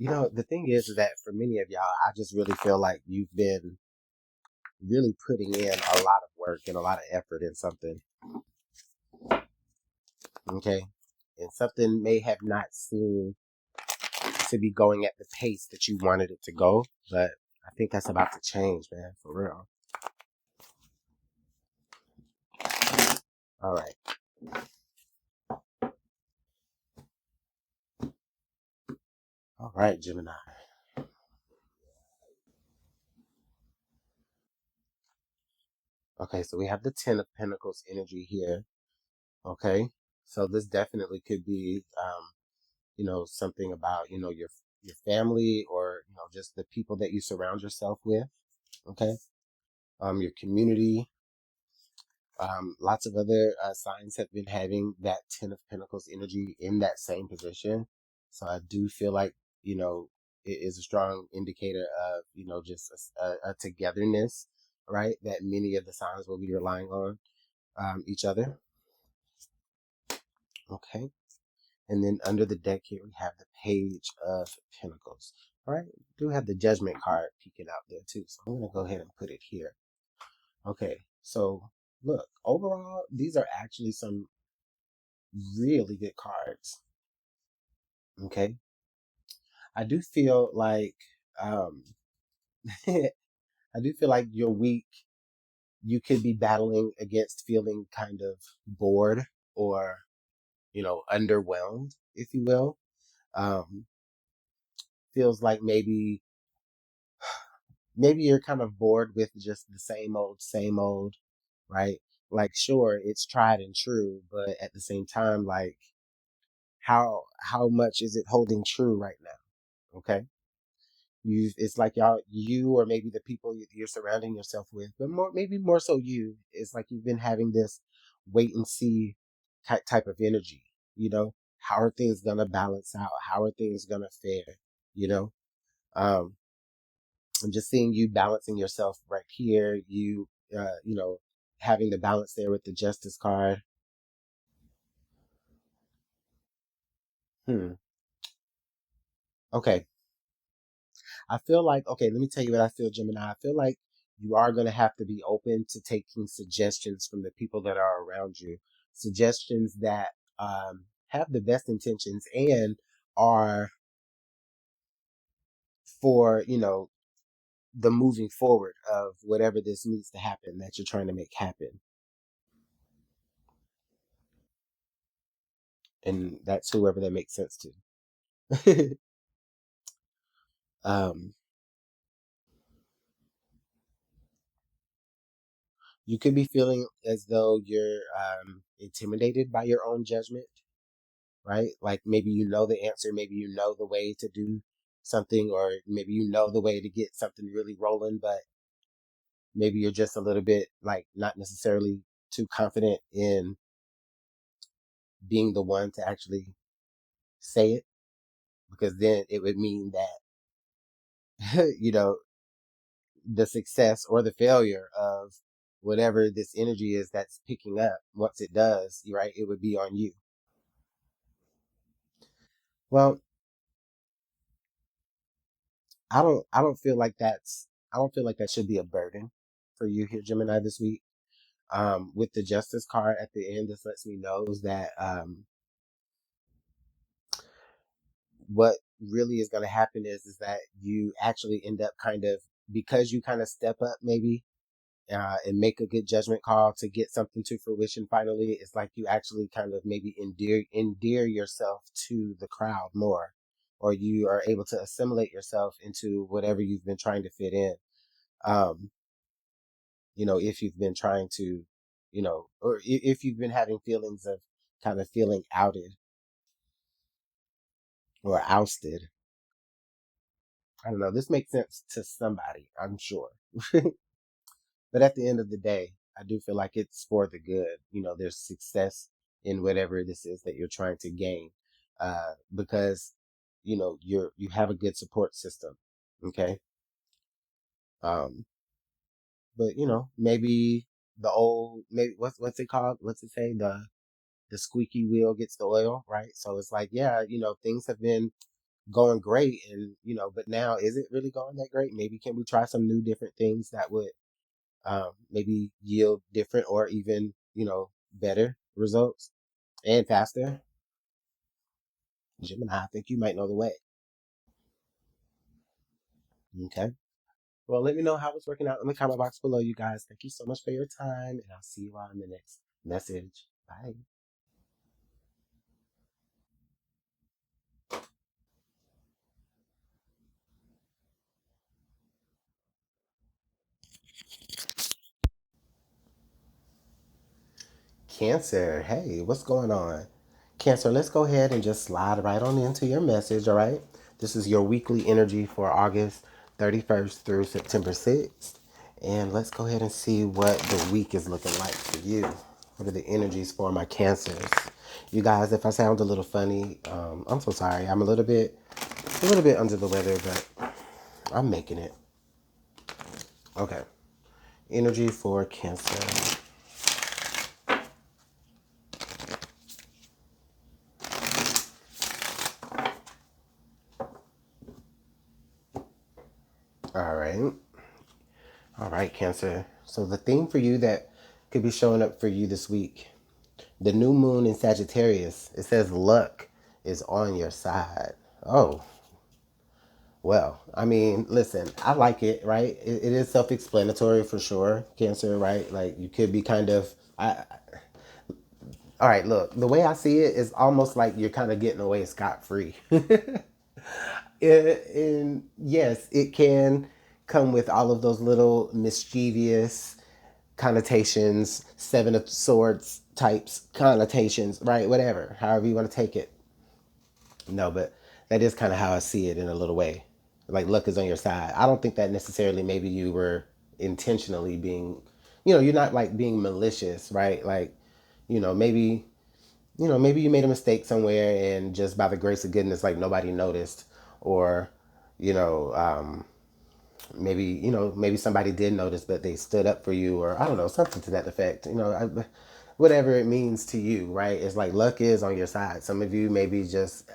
You know, the thing is that for many of y'all, I just really feel like you've been really putting in a lot of work and a lot of effort in something. Okay. And something may have not seemed to be going at the pace that you wanted it to go, but I think that's about to change, man, for real. All right. All right, Gemini. Okay, so we have the Ten of Pentacles energy here. Okay. So this definitely could be, something about, your family or, just the people that you surround yourself with. Okay. Your community. Lots of other signs have been having that Ten of Pentacles energy in that same position. So I do feel like, it is a strong indicator of, just a togetherness, right? That many of the signs will be relying on each other. Okay. And then under the deck here, we have the Page of Pentacles. All right. We do have the Judgment card peeking out there too. So I'm going to go ahead and put it here. Okay. So look, overall, these are actually some really good cards. Okay. I do feel like, um, I do feel like your week, you could be battling against feeling kind of bored or, underwhelmed, if you will. Um, feels like maybe you're kind of bored with just the same old, right? Like, sure, it's tried and true, but at the same time, like, how much is it holding true right now? Okay. It's like you or maybe the people you're surrounding yourself with, but maybe more so you. It's like you've been having this wait and see type of energy. How are things gonna balance out? How are things gonna fare? You know, um, I'm just seeing you balancing yourself right here. Having the balance there with the Justice card. Hmm. Okay. I feel like, okay, let me tell you what I feel, Gemini. I feel like you are going to have to be open to taking suggestions from the people that are around you, suggestions that have the best intentions and are for, the moving forward of whatever this needs to happen that you're trying to make happen. And that's whoever that makes sense to. um, you could be feeling as though you're intimidated by your own judgment, right? Like maybe you know the answer, maybe you know the way to do something, or maybe you know the way to get something really rolling, but maybe you're just a little bit like not necessarily too confident in being the one to actually say it, because then it would mean that, the success or the failure of whatever this energy is that's picking up, once it does, right, it would be on you. Well, I don't feel like that should be a burden for you here, Gemini, this week. With the Justice card at the end, this lets me know that what really is going to happen is that you actually end up kind of, because you kind of step up maybe and make a good judgment call to get something to fruition finally. It's like you actually kind of maybe endear yourself to the crowd more, or you are able to assimilate yourself into whatever you've been trying to fit in. Um, if you've been trying to, or if you've been having feelings of kind of feeling outed or ousted. I don't know. This makes sense to somebody, I'm sure. But at the end of the day, I do feel like it's for the good. There's success in whatever this is that you're trying to gain, because you have a good support system. Okay. Um, but maybe maybe what's it called? What's it say? The squeaky wheel gets the oil, right? So it's like, yeah, things have been going great, and but now is it really going that great? Maybe can we try some new different things that would maybe yield different or even better results and faster. Gemini, I think you might know the way. Okay. Well, let me know how it's working out in the comment box below, you guys. Thank you so much for your time, and I'll see you all in the next message. Bye. Cancer, hey, what's going on? Cancer, let's go ahead and just slide right on into your message, all right? This is your weekly energy for August 31st through September 6th. And let's go ahead and see what the week is looking like for you. What are the energies for my Cancers? You guys, if I sound a little funny, I'm so sorry. I'm a little bit under the weather, but I'm making it. Okay. Energy for Cancer. All right. All right, Cancer. So the theme for you that could be showing up for you this week, the new moon in Sagittarius, it says luck is on your side. Oh, well, I mean, listen, I like it, right? It is self-explanatory for sure, Cancer, right? Like you could be kind of, all right, look, the way I see it is almost like you're kind of getting away scot-free. And yes, it can come with all of those little mischievous connotations, Seven of Swords types connotations, right? Whatever, however you want to take it. No, but that is kind of how I see it in a little way. Like luck is on your side. I don't think that necessarily maybe you were intentionally being, you're not like being malicious, right? Like, maybe, maybe you made a mistake somewhere and just by the grace of goodness, like nobody noticed. Or, you know, maybe somebody did notice, but they stood up for you, or I don't know, something to that effect. Whatever it means to you, right? It's like luck is on your side. Some of you maybe just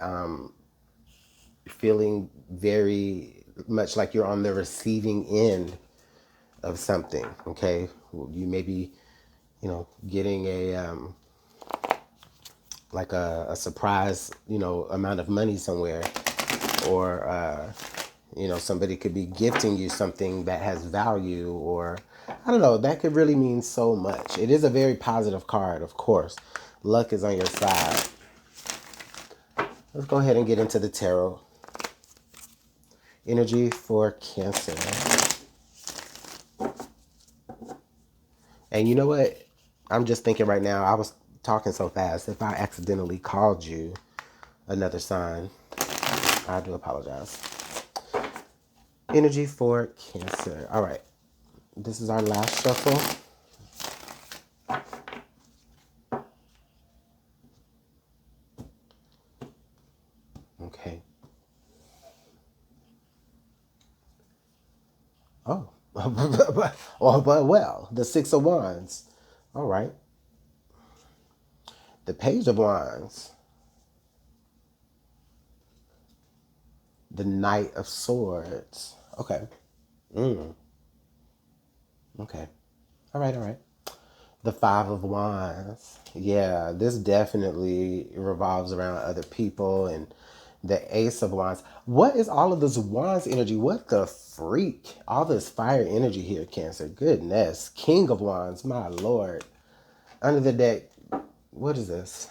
feeling very much like you're on the receiving end of something. Okay, you may be, getting a like a surprise, amount of money somewhere, or somebody could be gifting you something that has value, or I don't know, that could really mean so much. It is a very positive card, of course. Luck is on your side. Let's go ahead and get into the tarot. Energy for Cancer. And you know what? I'm just thinking right now, I was talking so fast. If I accidentally called you another sign, I do apologize. Energy for Cancer. All right. This is our last shuffle. Okay. Oh. Oh, but well, the Six of Wands. All right. The Page of Wands. The Knight of Swords. Okay. Mm. Okay. All right, all right. The Five of Wands. Yeah, this definitely revolves around other people, and the Ace of Wands. What is all of this Wands energy? What the freak? All this fire energy here, Cancer. Goodness. King of Wands, my lord. Under the deck, what is this?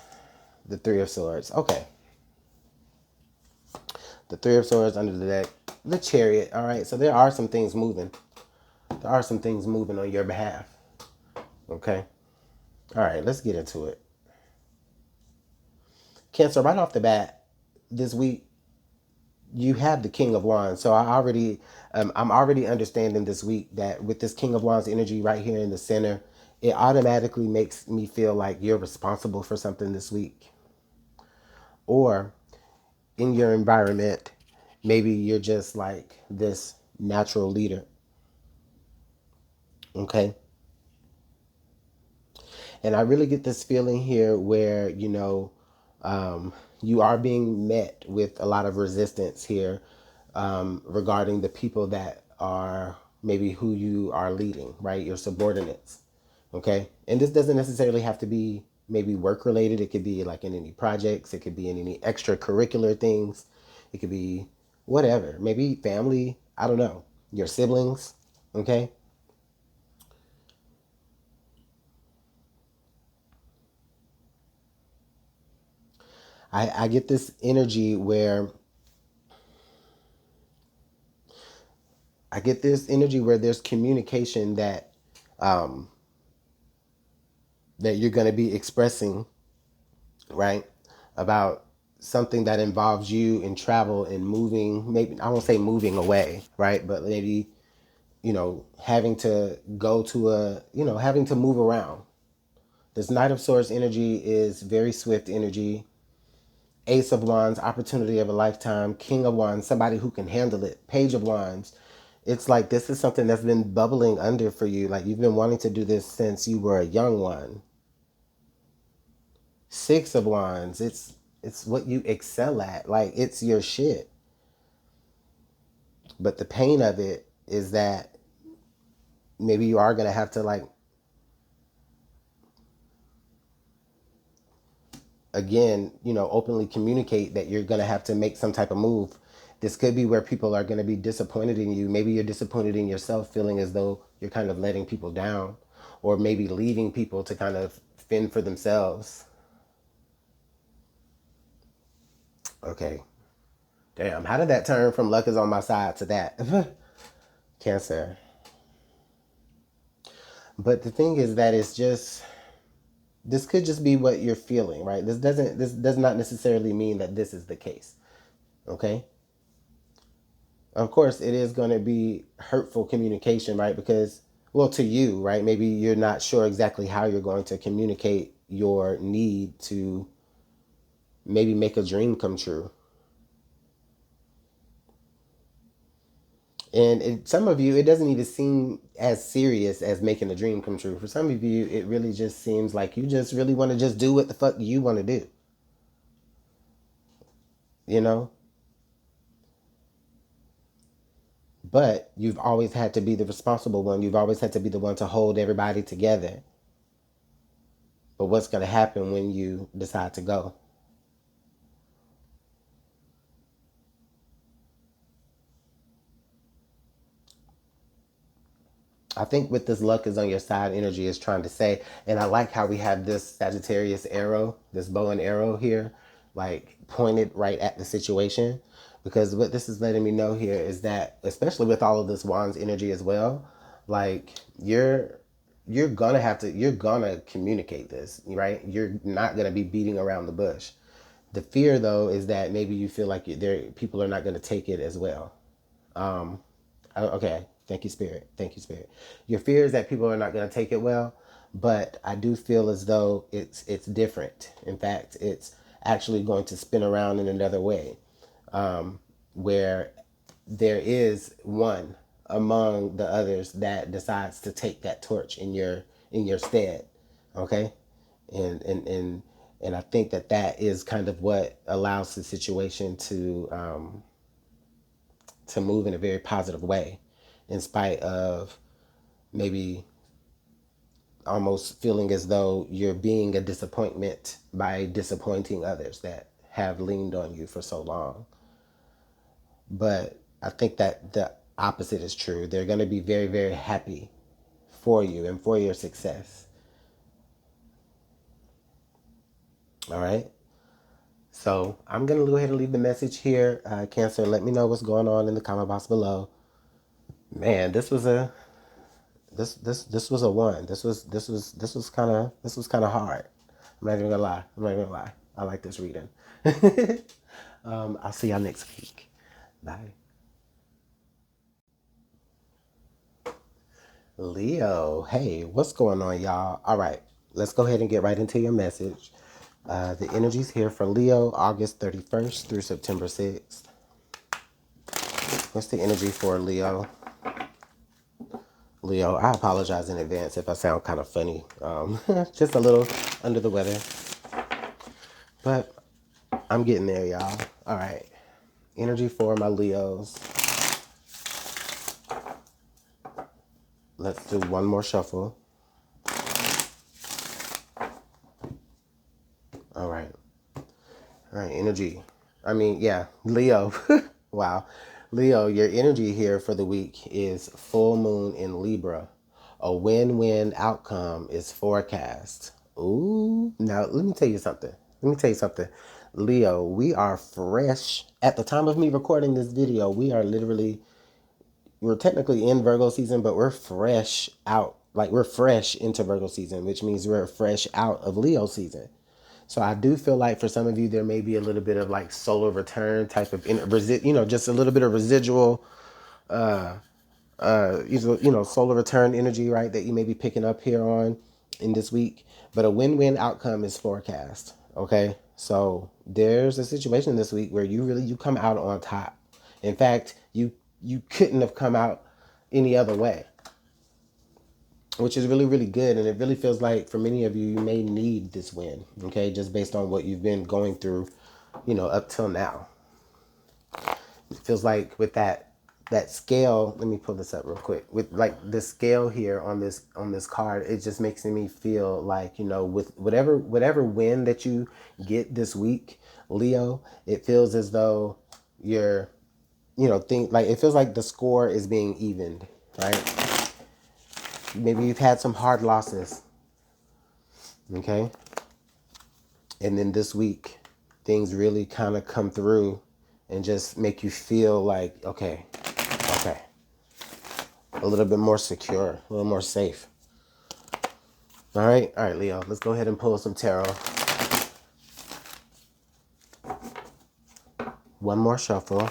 The Three of Swords. Okay. The Three of Swords under the deck. The Chariot. All right. So there are some things moving. There are some things moving on your behalf. Okay. All right. Let's get into it. Cancer, right off the bat, this week, you have the King of Wands. So I'm already understanding this week that with this King of Wands energy right here in the center, it automatically makes me feel like you're responsible for something this week. Or in your environment, maybe you're just like this natural leader. Okay. And I really get this feeling here where, you are being met with a lot of resistance here regarding the people that are maybe who you are leading, right? Your subordinates. Okay. And this doesn't necessarily have to be maybe work related. It could be like in any projects, it could be in any extracurricular things, it could be whatever, maybe family, I don't know, your siblings. Okay. I get this energy where there's communication um, that you're going to be expressing, right, about something that involves you in travel and moving. Maybe I won't say moving away, right, but maybe having to go to having to move around. This Knight of Swords energy is very swift energy. Ace of Wands, opportunity of a lifetime. King of Wands, somebody who can handle it. Page of Wands, it's like this is something that's been bubbling under for you. Like you've been wanting to do this since you were a young one. Six of Wands, it's what you excel at. Like it's your shit. But the pain of it is that maybe you are gonna have to like again, openly communicate that you're gonna have to make some type of move. This could be where people are gonna be disappointed in you. Maybe you're disappointed in yourself, feeling as though you're kind of letting people down, or maybe leaving people to kind of fend for themselves. Okay. Damn, how did that turn from luck is on my side to that? Cancer. But the thing is that it's just this could just be what you're feeling, right? This does not necessarily mean that this is the case. Okay? Of course it is going to be hurtful communication, right? Because well, to you, right? Maybe you're not sure exactly how you're going to communicate your need to maybe make a dream come true. And some of you, it doesn't even seem as serious as making a dream come true. For some of you, it really just seems like you just really want to just do what the fuck you want to do. You know? But you've always had to be the responsible one. You've always had to be the one to hold everybody together. But what's going to happen when you decide to go? I think with this luck is on your side energy is trying to say, and I like how we have this Sagittarius arrow, this bow and arrow here, like pointed right at the situation. Because what this is letting me know here is that, especially with all of this Wands energy as well, like you're gonna have to you're gonna communicate this, right? You're not gonna be beating around the bush. The fear though is that maybe you feel like people are not gonna take it as well. Um, okay, thank you, Spirit. Thank you, Spirit. Your fear is that people are not going to take it well, but I do feel as though it's different. In fact, it's actually going to spin around in another way, where there is one among the others that decides to take that torch in your stead. Okay, and I think that that is kind of what allows the situation to move in a very positive way, in spite of maybe almost feeling as though you're being a disappointment by disappointing others that have leaned on you for so long. But I think that the opposite is true. They're going to be very, very happy for you and for your success. All right. So I'm going to go ahead and leave the message here. Cancer, let me know what's going on in the comment box below. Man, this was a one. This was kind of hard. I'm not even gonna lie. I like this reading. I'll see y'all next week. Bye. Leo, hey, what's going on, y'all? All right, let's go ahead and get right into your message. The energy's here for Leo, August 31st through September 6th. What's the energy for Leo? Leo, I apologize in advance if I sound kind of funny. Just a little under the weather. But I'm getting there, y'all. All right. Energy for my Leos. Let's do one more shuffle. All right. All right, energy. Leo. Wow. Leo, your energy here for the week is full moon in Libra. A win-win outcome is forecast. Ooh. Now, let me tell you something. Leo, we are fresh. At the time of me recording this video, we're technically in Virgo season, but we're fresh out. Like, we're fresh into Virgo season, which means we're fresh out of Leo season. So I do feel like for some of you, there may be a little bit of like solar return type of, just a little bit of residual, solar return energy, right? That you may be picking up here on in this week. But a win-win outcome is forecast. Okay. So there's a situation this week where you come out on top. In fact, you couldn't have come out any other way, which is really, really good. And it really feels like for many of you, you may need this win, okay, just based on what you've been going through, up till now. It feels like with that scale, let me pull this up real quick. With like the scale here on this card, it just makes me feel like, with whatever win that you get this week, Leo, it feels as though you're, it feels like the score is being evened, right? Maybe you've had some hard losses, okay? And then this week, things really kind of come through and just make you feel like, okay, a little bit more secure, a little more safe. All right, Leo, let's go ahead and pull some tarot. One more shuffle.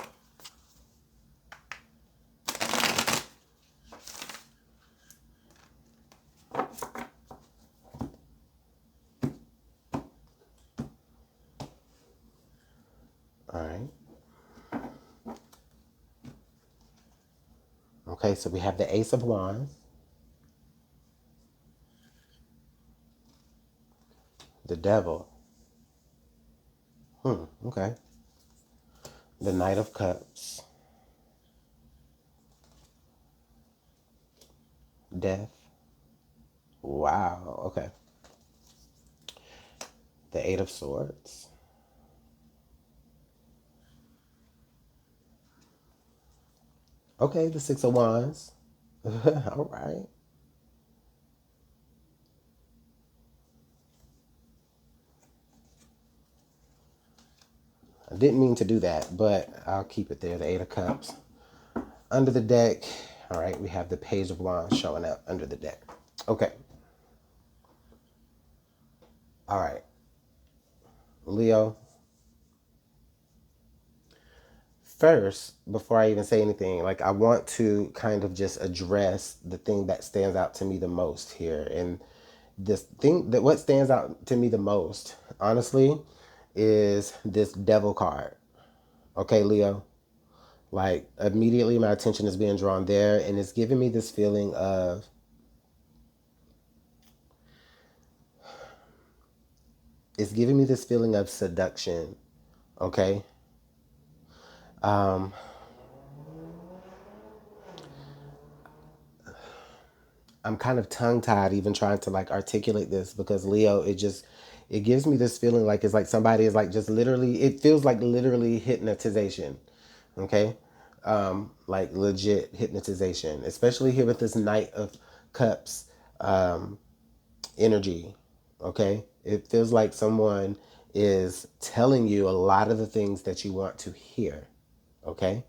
All right. Okay, so we have the Ace of Wands, the Devil. Okay. The Knight of Cups, Death. Wow, okay. The Eight of Swords. Okay, the Six of Wands. All right. I didn't mean to do that, but I'll keep it there, the Eight of Cups. Under the deck, all right, we have the Page of Wands showing up under the deck. Okay. All right. Leo. First, before I even say anything, like I want to kind of just address the thing that stands out to me the most here. And this thing that what stands out to me the most, honestly, is this Devil card. Okay, Leo? Like immediately my attention is being drawn there, and it's giving me this feeling of seduction. Okay? I'm kind of tongue-tied even trying to like articulate this because Leo, it gives me this feeling like it's like somebody is like just literally, it feels like literally hypnotization. Okay? Like legit hypnotization, especially here with this Knight of Cups energy. Okay? It feels like someone is telling you a lot of the things that you want to hear. Okay?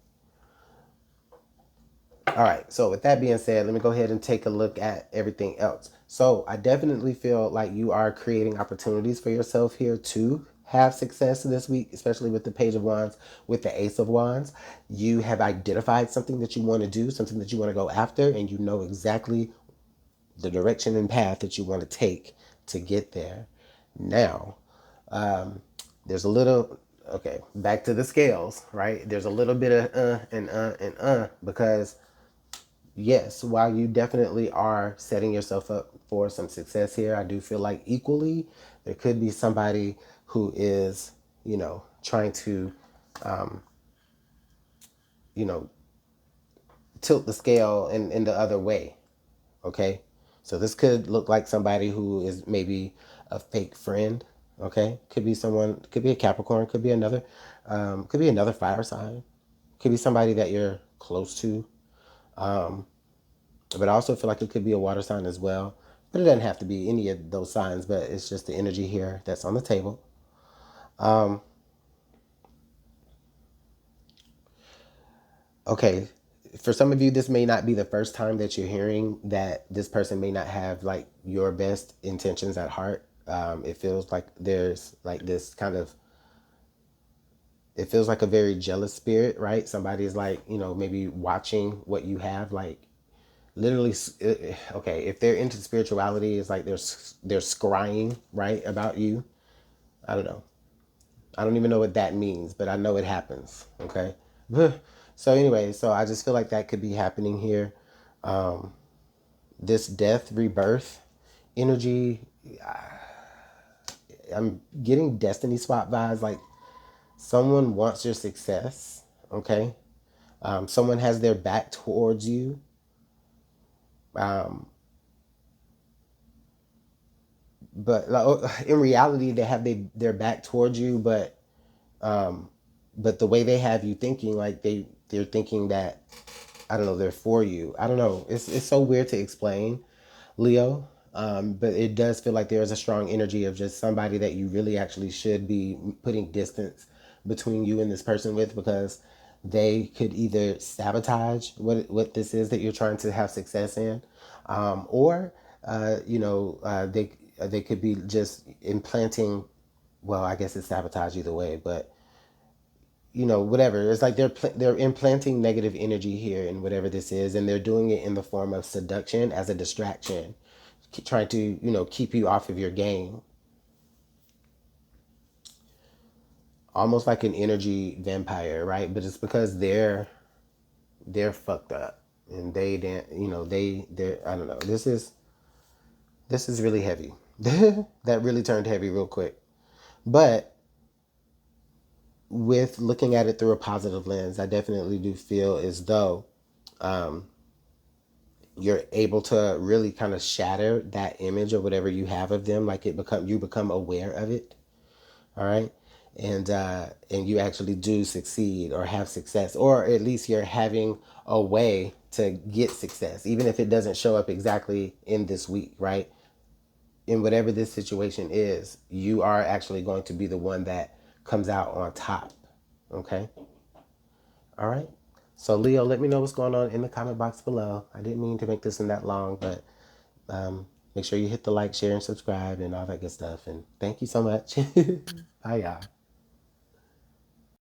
All right, so with that being said, let me go ahead and take a look at everything else. So I definitely feel like you are creating opportunities for yourself here to have success this week, especially with the Page of Wands, with the Ace of Wands. You have identified something that you want to do, something that you want to go after, and you know exactly the direction and path that you want to take to get there. Now, there's a little, okay, back to the scales, right? There's a little bit of because yes, while you definitely are setting yourself up for some success here, I do feel like equally there could be somebody who is, trying to, you know, tilt the scale in the other way. Okay. So this could look like somebody who is maybe a fake friend. Okay. Could be someone, could be a Capricorn, could be another fire sign, could be somebody that you're close to. But I also feel like it could be a water sign as well. But it doesn't have to be any of those signs, but it's just the energy here that's on the table. Okay, for some of you, this may not be the first time that you're hearing that this person may not have like your best intentions at heart. It feels like there's like this kind of, it feels like a very jealous spirit, right? Somebody is like, maybe watching what you have, like literally, okay, if they're into spirituality, it's like they're scrying, right, about you. I don't know. I don't even know what that means, but I know it happens. Okay. So anyway, so I just feel like that could be happening here. This death, rebirth energy, I'm getting destiny swap vibes. Like someone wants your success. Okay. Someone has their back towards you. Um, but like, in reality, they have their back towards you, but the way they have you thinking, like they're thinking that, I don't know, they're for you. I don't know. It's so weird to explain, Leo. But it does feel like there is a strong energy of just somebody that you really actually should be putting distance between you and this person with, because they could either sabotage what this is that you're trying to have success in, or they could be just implanting. Well, I guess it's sabotage either way, but whatever. It's like they're implanting negative energy here in whatever this is, and they're doing it in the form of seduction as a distraction, trying to keep you off of your game, almost like an energy vampire, right? But it's because they're fucked up and they didn't, they're, I don't know. This is really heavy. That really turned heavy real quick, but with looking at it through a positive lens, I definitely do feel as though you're able to really kind of shatter that image or whatever you have of them. Like you become aware of it. All right. And you actually do succeed or have success, or at least you're having a way to get success, even if it doesn't show up exactly in this week, right? In whatever this situation is, you are actually going to be the one that comes out on top. Okay. All right. So Leo, let me know what's going on in the comment box below. I didn't mean to make this one that long, but make sure you hit the like, share, and subscribe and all that good stuff. And thank you so much. Bye, y'all.